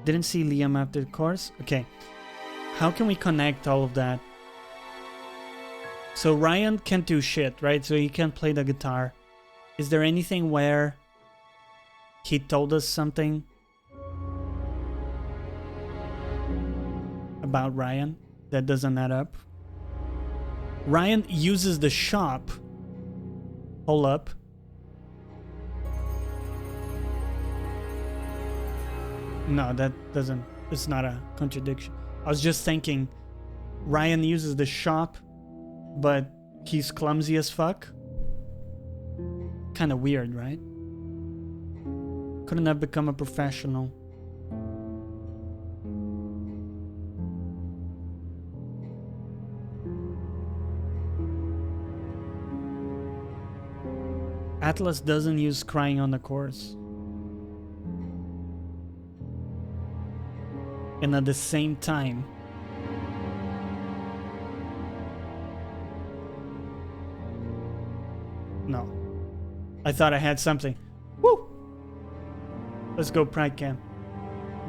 Didn't see Liam after the course. Okay. How can we connect all of that? So Ryan can't do shit, right? So he can't play the guitar. Is there anything where he told us something about Ryan that doesn't add up? Ryan uses the shop. Hold up. No, that doesn't... It's not a contradiction. I was just thinking, Ryan uses the shop, but he's clumsy as fuck. Kind of weird, right? Couldn't have become a professional. Atlas doesn't use crying on the course. And at the same time, no. I thought I had something. Woo! Let's go Pride Cam.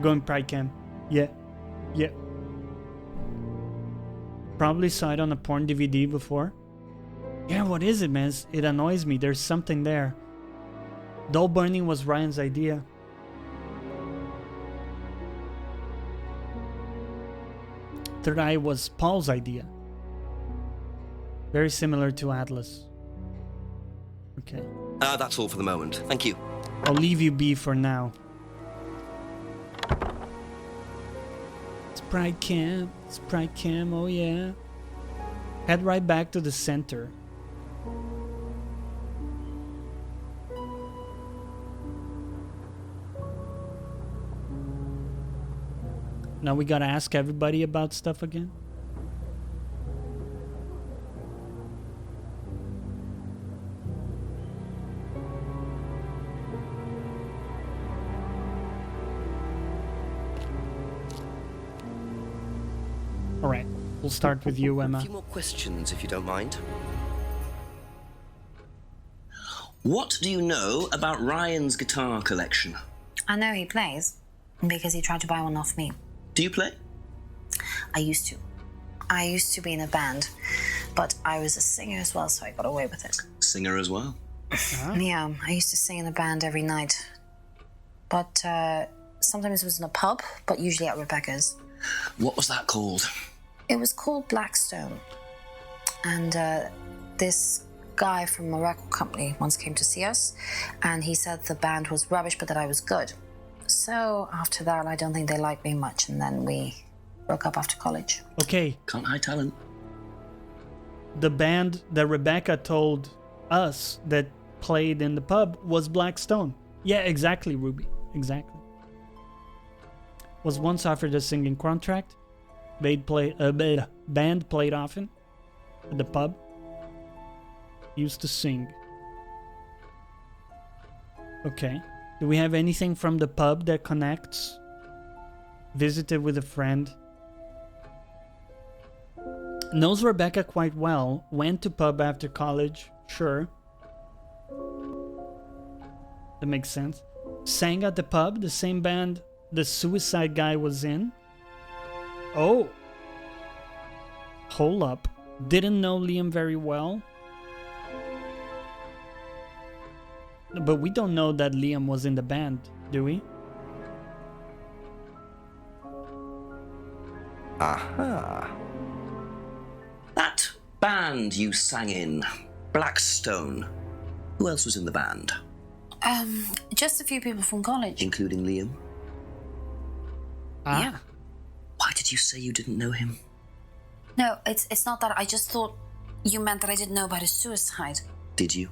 Going Pride Cam. Yeah. Yeah. Probably saw it on a porn DVD before. Yeah, what is it, man? It annoys me. There's something there. Doll burning was Ryan's idea. Third Eye was Paul's idea. Very similar to Atlas. Okay. That's all for the moment. Thank you. I'll leave you be for now. It's Pride Cam. It's Pride Cam, oh yeah. Head right back to the center. Now we gotta ask everybody about stuff again. Alright, we'll start with you, Emma. A few more questions, if you don't mind. What do you know about Ryan's guitar collection? I know he plays because he tried to buy one off me. Do you play? I used to. I used to be in a band, but I was a singer as well, so I got away with it. Singer as well? Yeah, I used to sing in a band every night. But sometimes it was in a pub, but usually at Rebecca's. What was that called? It was called Blackstone. And this guy from a record company once came to see us, and he said the band was rubbish, but that I was good. So after that, I don't think they liked me much, and then we broke up after college. Okay. Can't hide talent. The band that Rebecca told us that played in the pub was Blackstone. Yeah, exactly, Ruby. Exactly. Was once offered a singing contract. Band played often at the pub. Used to sing. Okay. Do we have anything from the pub that connects? Visited with a friend. Knows Rebecca quite well. Went to pub after college. Sure. That makes sense. Sang at the pub, the same band the suicide guy was in. Oh. Hold up. Didn't know Liam very well. But we don't know that Liam was in the band, do we? Aha. That band you sang in, Blackstone. Who else was in the band? Just a few people from college. Including Liam? Ah. Yeah. Why did you say you didn't know him? No, it's not that. I just thought you meant that I didn't know about his suicide. Did you?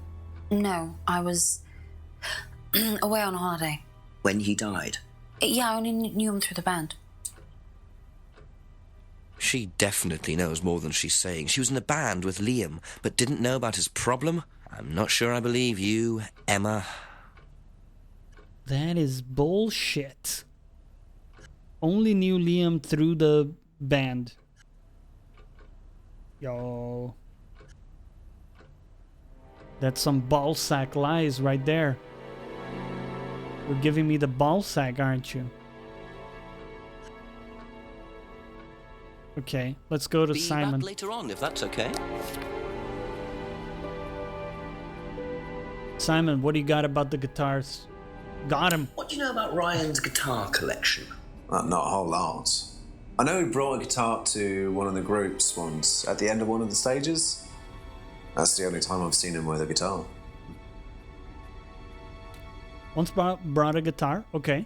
No, I was away on holiday. When he died? Yeah, I only knew him through the band. She definitely knows more than she's saying. She was in a band with Liam, but didn't know about his problem. I'm not sure I believe you, Emma. That is bullshit. Only knew Liam through the band. Yo. That's some ballsack lies right there. You're giving me the ballsack, aren't you? Okay, let's go to Simon. Be back later on, if that's okay. Simon, what do you got about the guitars? Got him. What do you know about Ryan's guitar collection? Not a whole lot. I know he brought a guitar to one of the groups once, at the end of one of the stages. That's the only time I've seen him with a guitar. Once brought a guitar? Okay.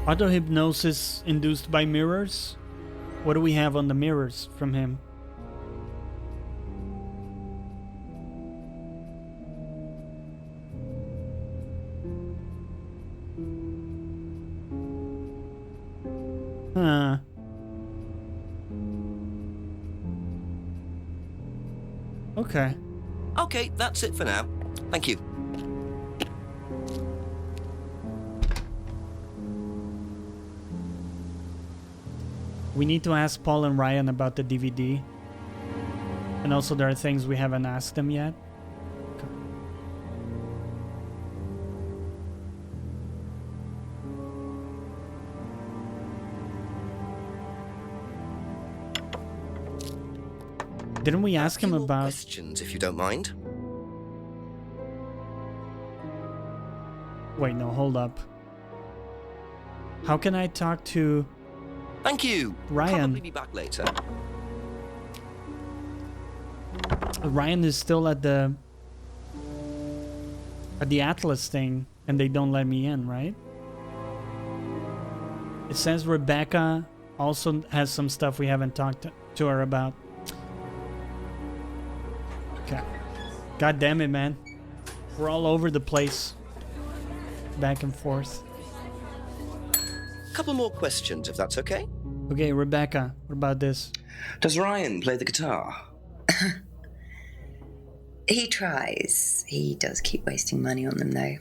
Auto-hypnosis induced by mirrors? What do we have on the mirrors from him? Huh. Okay. Okay, that's it for now. Thank you. We need to ask Paul and Ryan about the DVD. And also there are things we haven't asked them yet. Okay. Didn't we ask him about questions, if you don't mind? Wait, no, hold up. How can I talk to Thank you. Ryan? Probably be back later. Ryan is still at the Atlas thing, and they don't let me in, right? It says Rebecca also has some stuff we haven't talked to her about. Okay. God damn it, man. We're all over the place. Back and forth. Couple more questions, if that's okay. Okay, Rebecca, what about this? Does Ryan play the guitar? He tries. He does keep wasting money on them, though.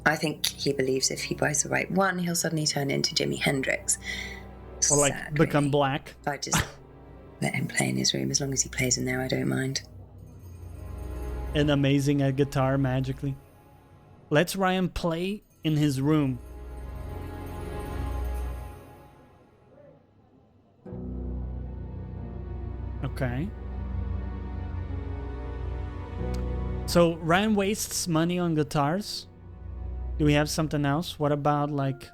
I think he believes if he buys the right one, he'll suddenly turn into Jimi Hendrix. Or like Sad, become really. black. I just let him play in his room. As long as he plays in there, I don't mind. And amazing at guitar magically. Let's Ryan play in his room. Okay. So Ryan wastes money on guitars. Do we have something else? What about like...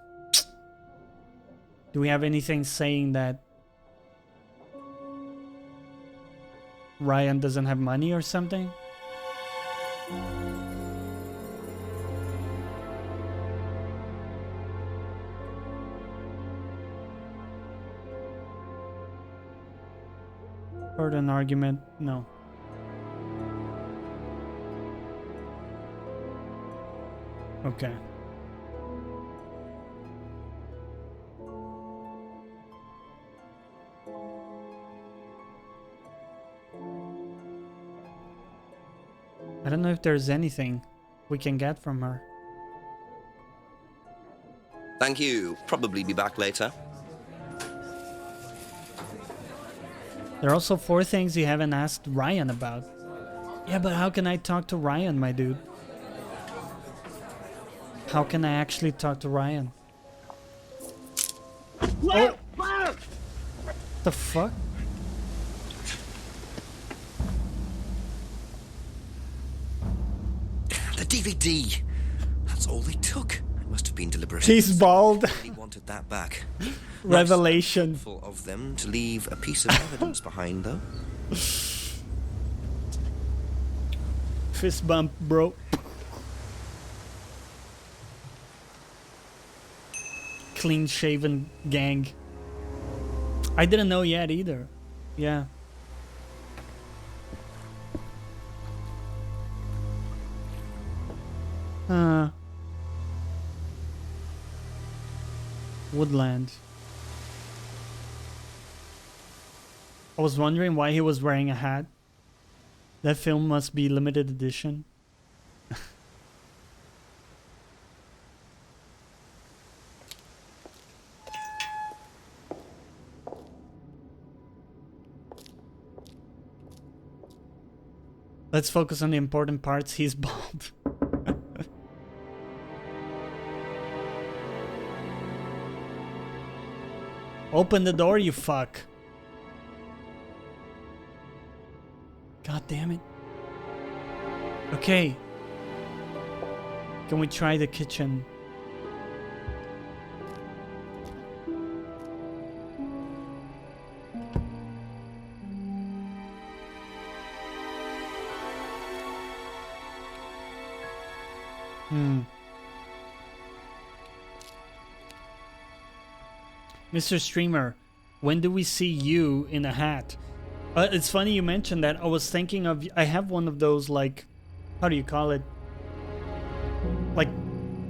Do we have anything saying that Ryan doesn't have money or something? Heard an argument? No. Okay. I don't know if there's anything we can get from her. Thank you. Probably be back later. There are also 4 things you haven't asked Ryan about. Yeah, but how can I talk to Ryan, my dude? How can I actually talk to Ryan? Oh! The fuck? The DVD. That's all they took. It must have been deliberate. He's bald. He wanted that back. Revelation. Full of them to leave a piece of evidence behind, though. Fist bump, bro. clean-shaven gang. I didn't know yet either. Yeah. Woodland. I was wondering why he was wearing a hat. That film must be limited edition. Let's focus on the important parts. He's bald. Open the door, you fuck. God damn it. Okay. Can we try the kitchen? Mr. Streamer, when do we see you in a hat? It's funny you mentioned that. I was thinking of... I have one of those, like... How do you call it? Like,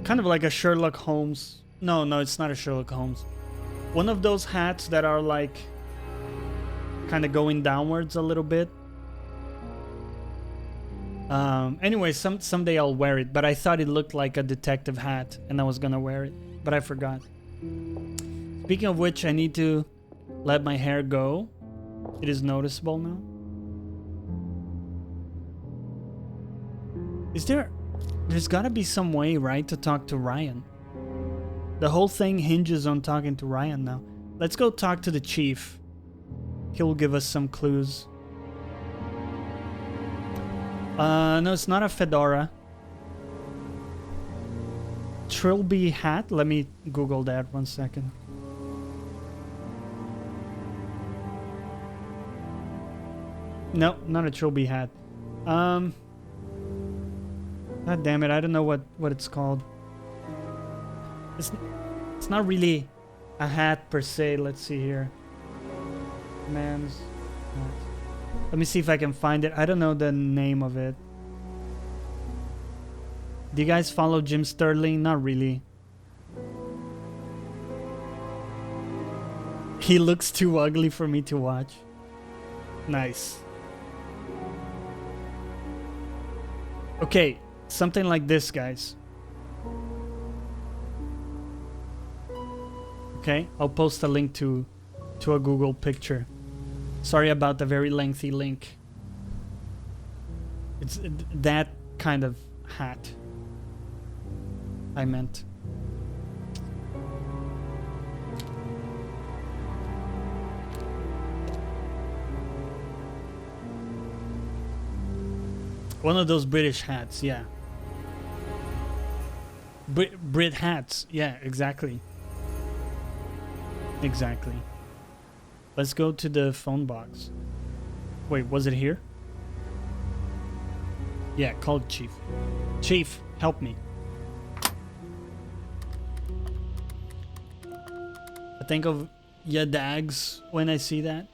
kind of like a Sherlock Holmes... No, it's not a Sherlock Holmes. One of those hats that are, like... kind of going downwards a little bit. Anyway, someday I'll wear it. But I thought it looked like a detective hat. And I was gonna wear it. But I forgot. Speaking of which, I need to let my hair go. It is noticeable now. There's gotta be some way, right, to talk to Ryan. The whole thing hinges on talking to Ryan now. Let's go talk to the chief. He'll give us some clues. No, it's not a fedora. Trilby hat? Let me Google that 1 second. No, not a trilby hat. God damn it, I don't know what it's called. It's not really a hat per se. Let's see here. Man's hat. Let me see if I can find it. I don't know the name of it. Do you guys follow Jim Sterling? Not really. He looks too ugly for me to watch. Nice. Okay, something like this, guys. Okay, I'll post a link to a Google picture. Sorry about the very lengthy link. It's that kind of hat I meant. One of those British hats, yeah. Brit hats, yeah, exactly. Exactly. Let's go to the phone box. Wait, was it here? Yeah, call Chief. Chief, help me. I think of Yadags when I see that.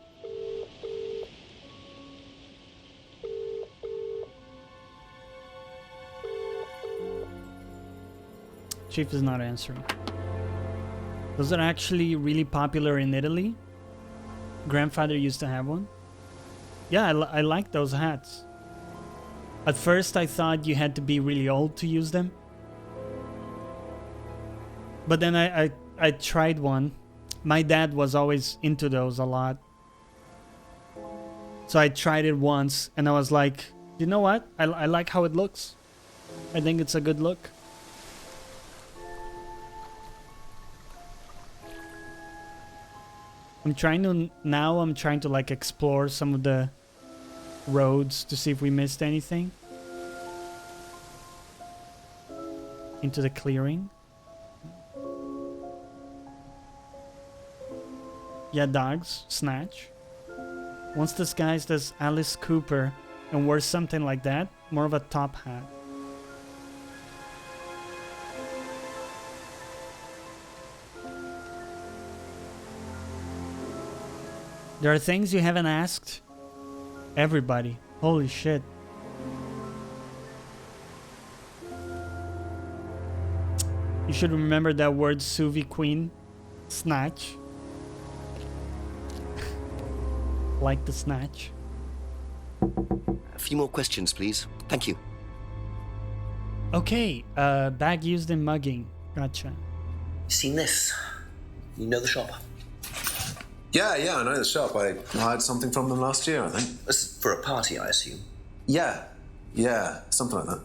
Chief is not answering. Those are actually really popular in Italy. Grandfather used to have one. Yeah, I like those hats. At first I thought you had to be really old to use them. But then I tried one. My dad was always into those a lot. So I tried it once and I was like, you know what? I like how it looks. I think it's a good look. I'm trying to like explore some of the roads to see if we missed anything. Into the clearing. Yeah, dogs. Snatch. Once disguised as Alice Cooper and wears something like that. More of a top hat. There are things you haven't asked everybody. Holy shit. You should remember that word, Suvi Queen. Snatch. Like the snatch. A few more questions, please. Thank you. Okay, bag used in mugging. Gotcha. Seen this? You know the shop? Yeah, I know the shop. I hired something from them last year, I think. This for a party, I assume. Yeah, something like that.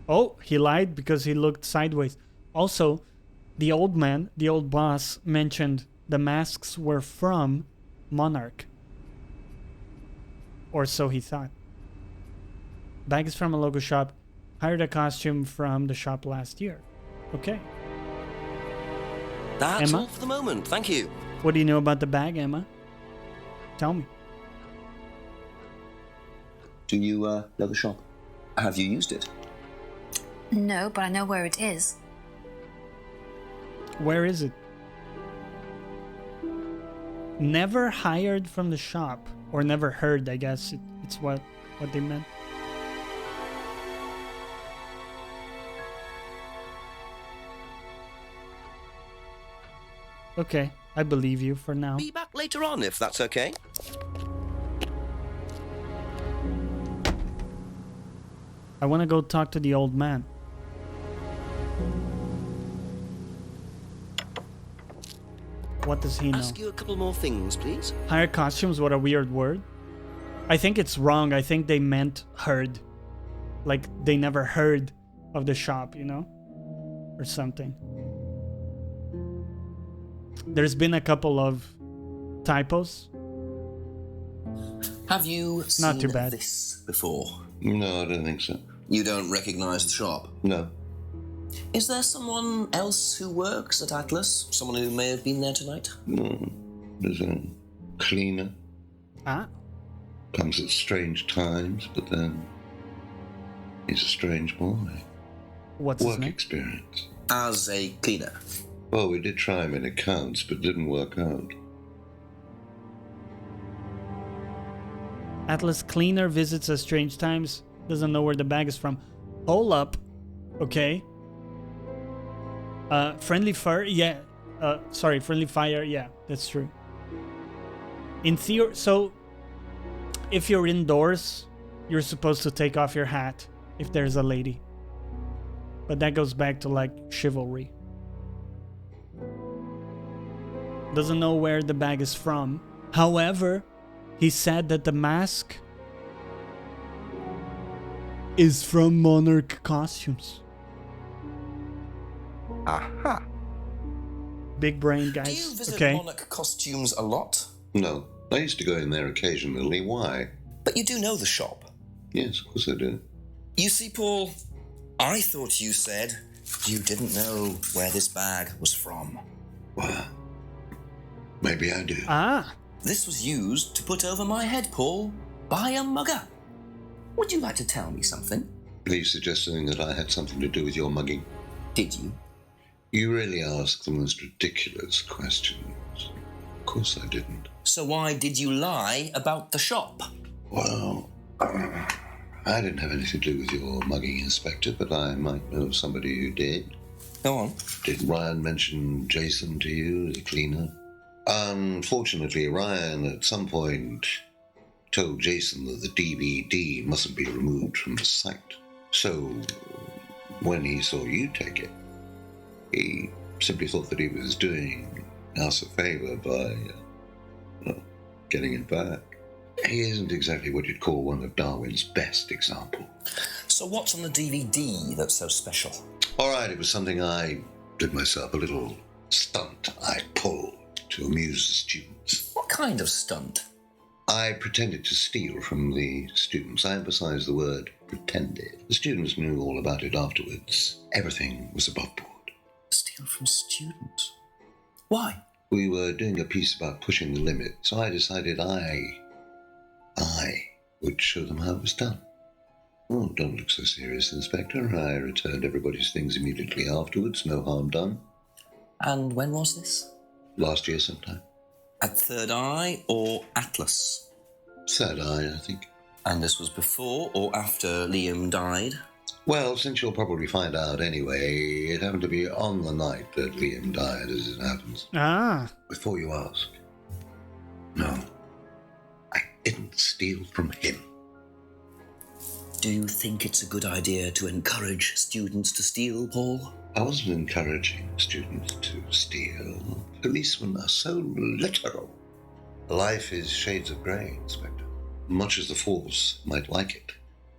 Oh, he lied because he looked sideways. Also, the old man, the old boss, mentioned the masks were from Monarch. Or so he thought. Bag is from a logo shop. Hired a costume from the shop last year. Okay. That's Emma? all for the moment. Thank you. What do you know about the bag, Emma? Tell me. Do you know the shop? Have you used it? No, but I know where it is. Where is it? Never hired from the shop. Or never heard, I guess. It's what they meant. Okay, I believe you for now. Be back later on, if that's okay. I want to go talk to the old man. What does he know? Ask you a couple more things, please. Hire costumes, what a weird word. I think it's wrong. I think they meant heard. Like they never heard of the shop, you know? Or something. There's been a couple of typos. Have you Not seen too bad. this before? No, I don't think so. You don't recognise the shop? No. Is there someone else who works at Atlas? Someone who may have been there tonight? No. There's a cleaner. Ah? Comes at strange times, but then he's a strange boy. What's his Work name? experience. As a cleaner? Well, we did try him in accounts, but didn't work out. Atlas cleaner visits at strange times. Doesn't know where the bag is from. Hold up. Okay. Friendly fire. Yeah. Sorry, friendly fire. Yeah, that's true. In theory, so if you're indoors, you're supposed to take off your hat if there's a lady. But that goes back to like chivalry. Doesn't know where the bag is from. However, he said that the mask is from Monarch Costumes. Aha. Big brain, guys. Do you visit Okay. Monarch Costumes a lot? No. I used to go in there occasionally. Why? But you do know the shop. Yes, of course I do. You see, Paul, I thought you said you didn't know where this bag was from. Well, maybe I do. Ah. This was used to put over my head, Paul, by a mugger. Would you like to tell me something? Are you suggesting that I had something to do with your mugging? Did you? You really ask the most ridiculous questions. Of course I didn't. So why did you lie about the shop? Well, I didn't have anything to do with your mugging, Inspector, but I might know somebody who did. Go on. Did Ryan mention Jason to you, the cleaner? Unfortunately, Ryan at some point told Jason that the DVD mustn't be removed from the site. So, when he saw you take it, he simply thought that he was doing us a favour by, getting it back. He isn't exactly what you'd call one of Darwin's best examples. So what's on the DVD that's so special? All right, it was something I did myself, a little stunt I pulled to amuse the students. What kind of stunt? I pretended to steal from the students. I emphasize the word pretended. The students knew all about it afterwards. Everything was above board. Steal from students? Why? We were doing a piece about pushing the limit, so I decided I would show them how it was done. Oh, don't look so serious, Inspector. I returned everybody's things immediately afterwards. No harm done. And when was this? Last year sometime. At Third Eye or Atlas? Third Eye, I think. And this was before or after Liam died? Well, since you'll probably find out anyway, it happened to be on the night that Liam died, as it happens. Ah. Before you ask, no, I didn't steal from him. Do you think it's a good idea to encourage students to steal, Paul? I wasn't encouraging students to steal. Policemen are so literal. Life is shades of grey, Inspector. Much as the Force might like it,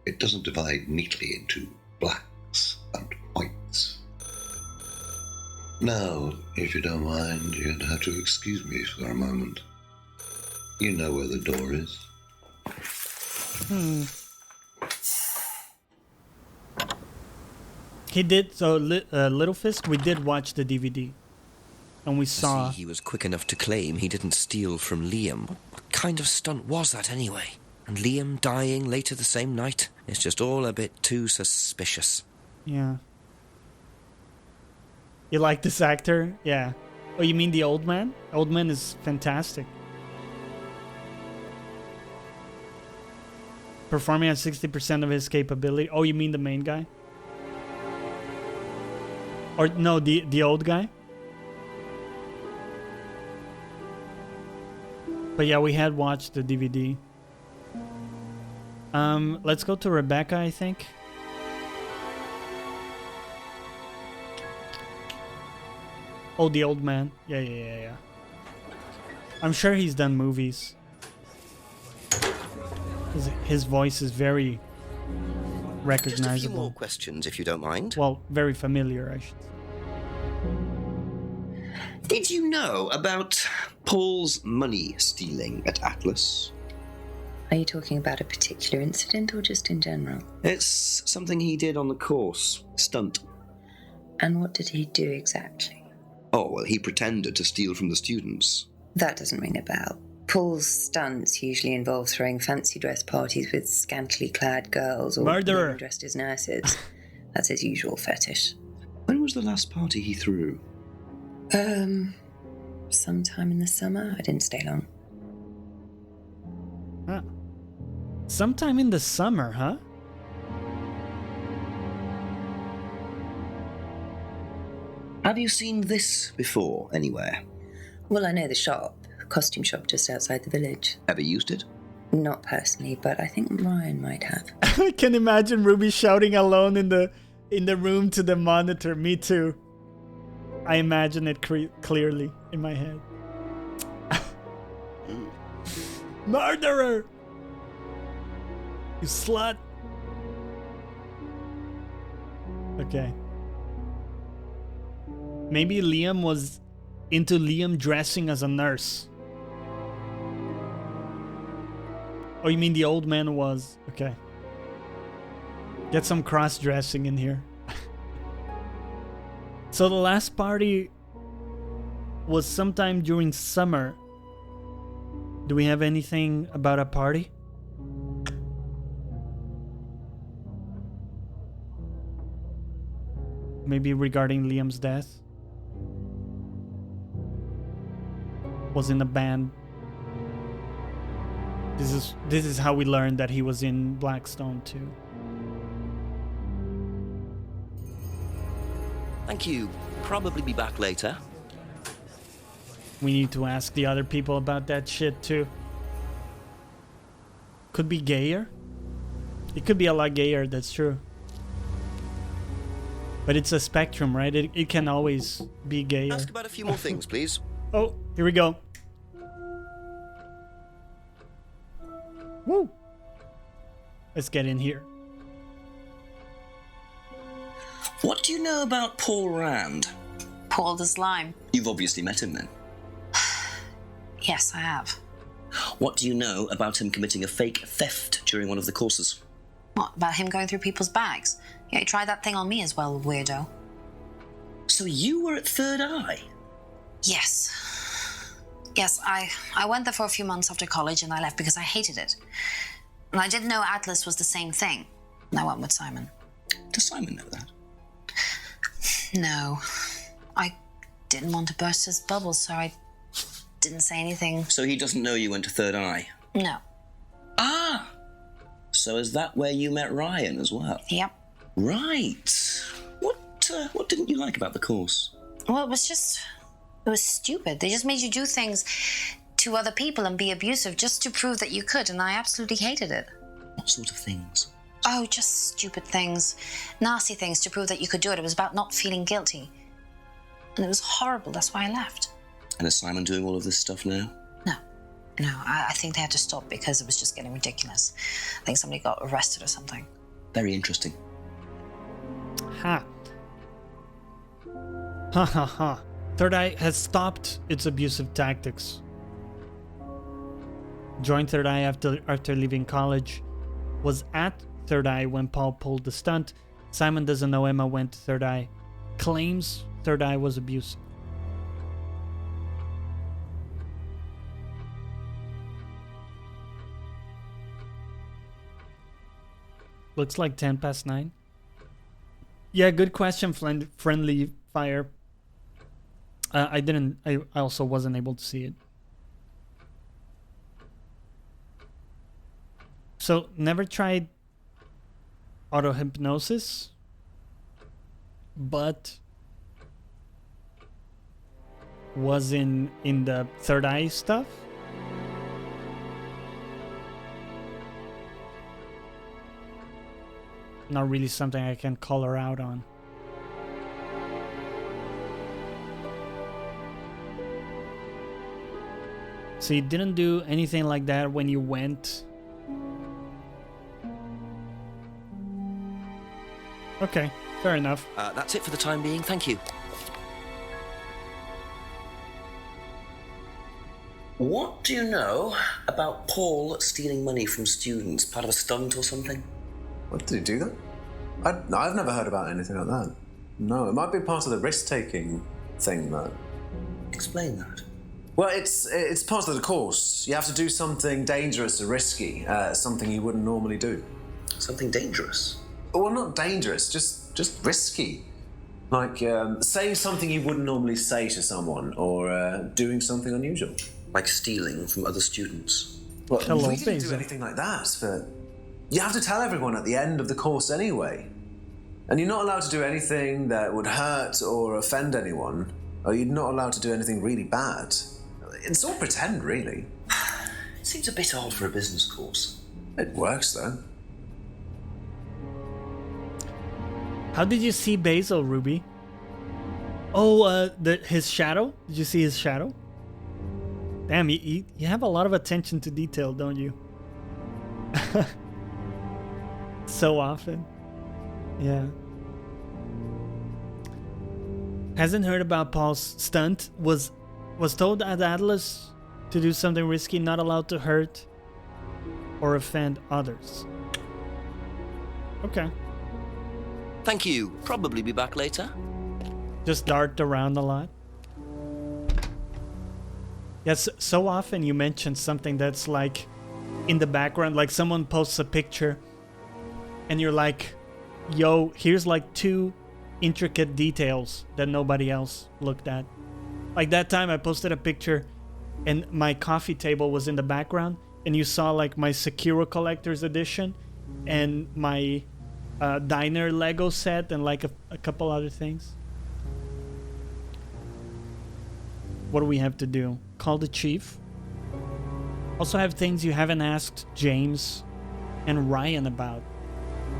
it doesn't divide neatly into blacks and whites. Now, if you don't mind, you'd have to excuse me for a moment. You know where the door is. He did, so Little Fist, we did watch the DVD. And we saw... He was quick enough to claim he didn't steal from Liam. What kind of stunt was that anyway? And Liam dying later the same night? It's just all a bit too suspicious. Yeah. You like this actor? Yeah. Oh, you mean the old man? Old man is fantastic. Performing at 60% of his capability. Oh, you mean the main guy? Or no, the old guy? But yeah, we had watched the DVD. Let's go to Rebecca, I think. Oh, the old man. Yeah. I'm sure he's done movies. His voice is very recognizable. Just a few more questions, if you don't mind. Well, very familiar, I should say. Did you know about Paul's money stealing at Atlas? Are you talking about a particular incident or just in general? It's something he did on the course. Stunt. And what did he do exactly? Oh, well, he pretended to steal from the students. That doesn't ring a bell. Paul's stunts usually involve throwing fancy dress parties with scantily clad girls or murderer men dressed as nurses. That's his usual fetish. When was the last party he threw? Sometime in the summer. I didn't stay long. Huh. Sometime in the summer, huh? Have you seen this before, anywhere? Well, I know the shop. Costume shop just outside the village. Ever used it? Not personally, but I think Ryan might have. I can imagine Ruby shouting alone in the room to the monitor. Me too. I imagine it clearly in my head. Murderer! You slut! Okay. Maybe Liam was into Liam dressing as a nurse. Oh, you mean the old man was? Okay. Get some cross-dressing in here. So the last party was sometime during summer. Do we have anything about a party? Maybe regarding Liam's death? Was in a band. This is how we learned that he was in Blackstone too. Thank you. Probably be back later. We need to ask the other people about that shit too. Could be gayer. It could be a lot gayer, that's true. But it's a spectrum, right? It can always be gayer. Ask about a few more things, please. Oh, here we go. Woo! Let's get in here. What do you know about Paul Rand? Paul the Slime. You've obviously met him then. Yes, I have. What do you know about him committing a fake theft during one of the courses? What, about him going through people's bags? Yeah, he tried that thing on me as well, weirdo. So you were at Third Eye? Yes. Yes, I went there for a few months after college and I left because I hated it. And I didn't know Atlas was the same thing. And I went with Simon. Does Simon know that? No. I didn't want to burst his bubble, so I didn't say anything. So he doesn't know you went to Third Eye? No. Ah! So is that where you met Ryan as well? Yep. Right. What didn't you like about the course? Well, it was stupid. They just made you do things to other people and be abusive just to prove that you could, and I absolutely hated it. What sort of things? Oh, just stupid things. Nasty things to prove that you could do it. It was about not feeling guilty. And it was horrible. That's why I left. And is Simon doing all of this stuff now? No, I think they had to stop because it was just getting ridiculous. I think somebody got arrested or something. Very interesting. Ha. Ha ha ha. Third Eye has stopped its abusive tactics. Joined Third Eye after leaving college. Was at Third Eye when Paul pulled the stunt. Simon doesn't know Emma went to Third Eye. Claims Third Eye was abusive. Looks like 9:10. Yeah, good question, friendly fire. I also wasn't able to see it. So, never tried auto-hypnosis, but was in the Third Eye stuff. Not really something I can call her out on. So you didn't do anything like that when you went? Okay, fair enough. That's it for the time being, thank you. What do you know about Paul stealing money from students? Part of a stunt or something? What, did he do that? I've never heard about anything like that. No, it might be part of the risk-taking thing, though. Explain that. Well, it's part of the course. You have to do something dangerous or risky, something you wouldn't normally do. Something dangerous? Well, not dangerous, just risky. Like saying something you wouldn't normally say to someone, or doing something unusual. Like stealing from other students? Well, we didn't do anything like that, but you have to tell everyone at the end of the course anyway. And you're not allowed to do anything that would hurt or offend anyone, or you're not allowed to do anything really bad. It's all pretend, really. It seems a bit odd for a business course. It works, though. How did you see Basil, Ruby? Oh, his shadow? Did you see his shadow? Damn, you have a lot of attention to detail, don't you? So often. Yeah. Hasn't heard about Paul's stunt. Was told at Atlas to do something risky, not allowed to hurt or offend others. Okay. Thank you. Probably be back later. Just dart around a lot. Yes, so often you mention something that's like in the background, like someone posts a picture and you're like, yo, here's like 2 intricate details that nobody else looked at. Like that time I posted a picture and my coffee table was in the background and you saw like my Sekiro Collector's Edition and my diner Lego set and like a couple other things. What do we have to do? Call the chief. Also have things you haven't asked James and Ryan about.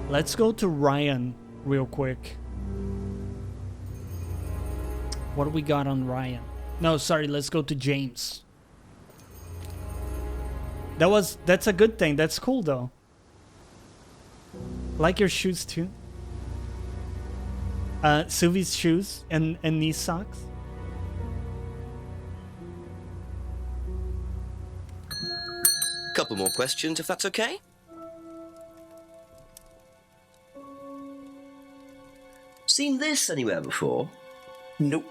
Let's go to Ryan real quick. What do we got on Ryan? No, sorry, let's go to James. That's a good thing. That's cool though. Like your shoes too. Sylvie's shoes and knee socks. Couple more questions, if that's okay? Seen this anywhere before? Nope.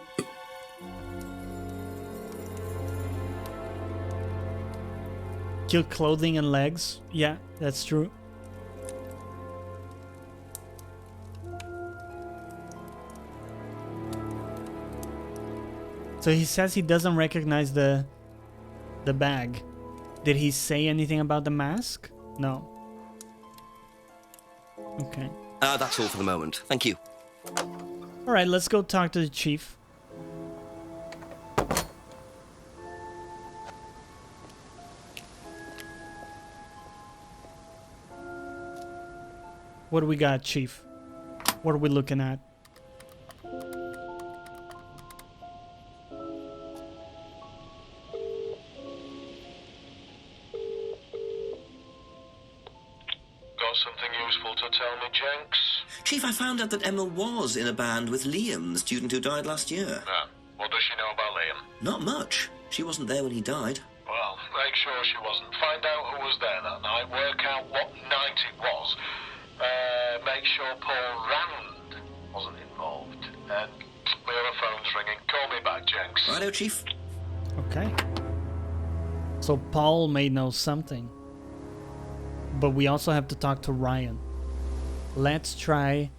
Kill clothing and legs. Yeah, that's true. So he says he doesn't recognize the the bag. Did he say anything about the mask? No. Okay. That's all for the moment. Thank you. All right, let's go talk to the chief. What do we got, chief? What are we looking at? Something useful to tell me, Jenks? Chief, I found out that Emma was in a band with Liam, the student who died last year. What does she know about Liam? Not much. She wasn't there when he died. Well, make sure she wasn't. Find out who was there that night. Work out what night it was. Make sure Paul Rand wasn't involved. And my other phone's ringing. Call me back, Jenks. Righto, Chief. Okay. So Paul may know something. But we also have to talk to Ryan. Let's try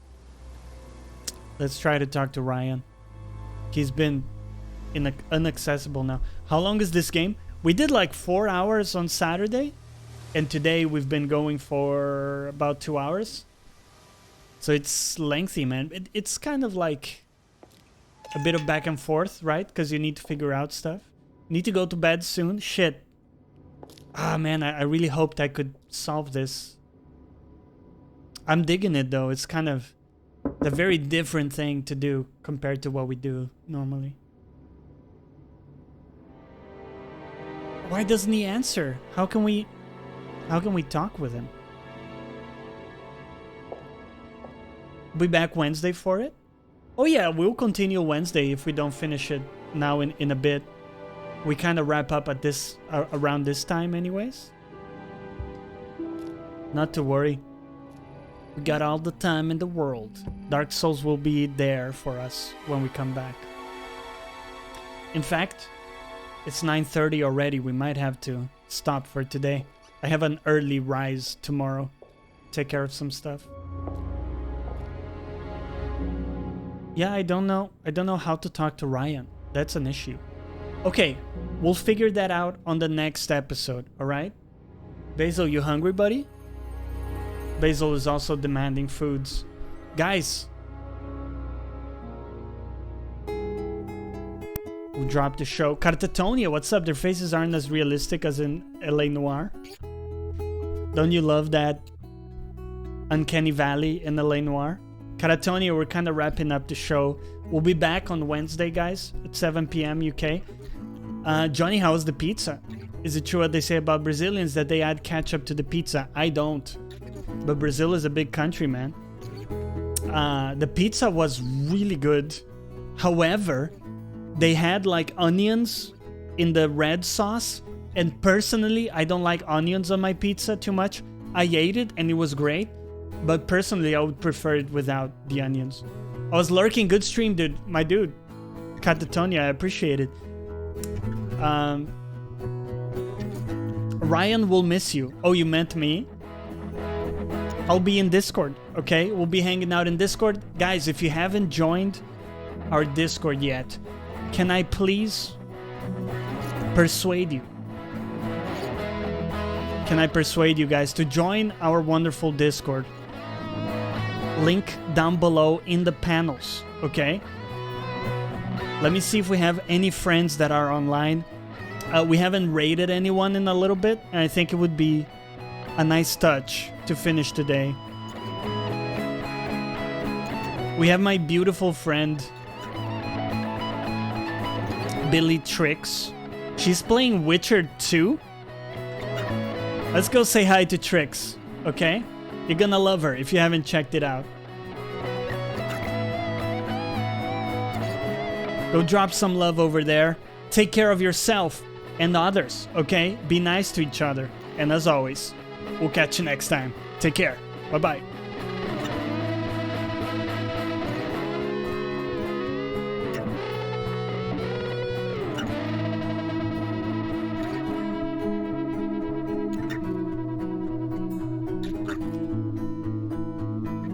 to talk to Ryan. He's been inaccessible now. How long is this game? We did like 4 hours on Saturday. And today we've been going for about 2 hours. So it's lengthy, man. It's kind of like a bit of back and forth, right? Because you need to figure out stuff. Need to go to bed soon. Shit. Ah, man, I really hoped I could solve this. I'm digging it, though. It's kind of a very different thing to do compared to what we do normally. Why doesn't he answer? How can we talk with him? Be back Wednesday for it? Oh yeah, we'll continue Wednesday if we don't finish it now in a bit. We kind of wrap up at this around this time anyways. Not to worry. We got all the time in the world. Dark Souls will be there for us when we come back. In fact, it's 9:30 already. We might have to stop for today. I have an early rise tomorrow. Take care of some stuff. Yeah, I don't know how to talk to Ryan. That's an issue. Okay, we'll figure that out on the next episode, alright? Basil, you hungry, buddy? Basil is also demanding foods. Guys! We dropped the show. Cartatonia, what's up? Their faces aren't as realistic as in LA Noire. Don't you love that uncanny valley in LA Noire? Cartatonia, we're kind of wrapping up the show. We'll be back on Wednesday, guys, at 7 p.m. UK. Johnny, how was the pizza? Is it true what they say about Brazilians that they add ketchup to the pizza? I don't. But Brazil is a big country, man. The pizza was really good. However, they had like onions in the red sauce. And personally, I don't like onions on my pizza too much. I ate it and it was great. But personally, I would prefer it without the onions. I was lurking. Good stream, dude. My dude. Catatonia, I appreciate it. Ryan will miss you. Oh, you meant me? I'll be in Discord, okay? We'll be hanging out in Discord. Guys, if you haven't joined our Discord yet, can I please persuade you? Can I persuade you guys to join our wonderful Discord? Link down below in the panels, okay? Let me see if we have any friends that are online. We haven't raided anyone in a little bit, and I think it would be a nice touch to finish today. We have my beautiful friend, Billy Trix. She's playing Witcher 2. Let's go say hi to Trix, okay? You're gonna love her if you haven't checked it out. Go drop some love over there. Take care of yourself and others, okay? Be nice to each other. And as always, we'll catch you next time. Take care. Bye-bye.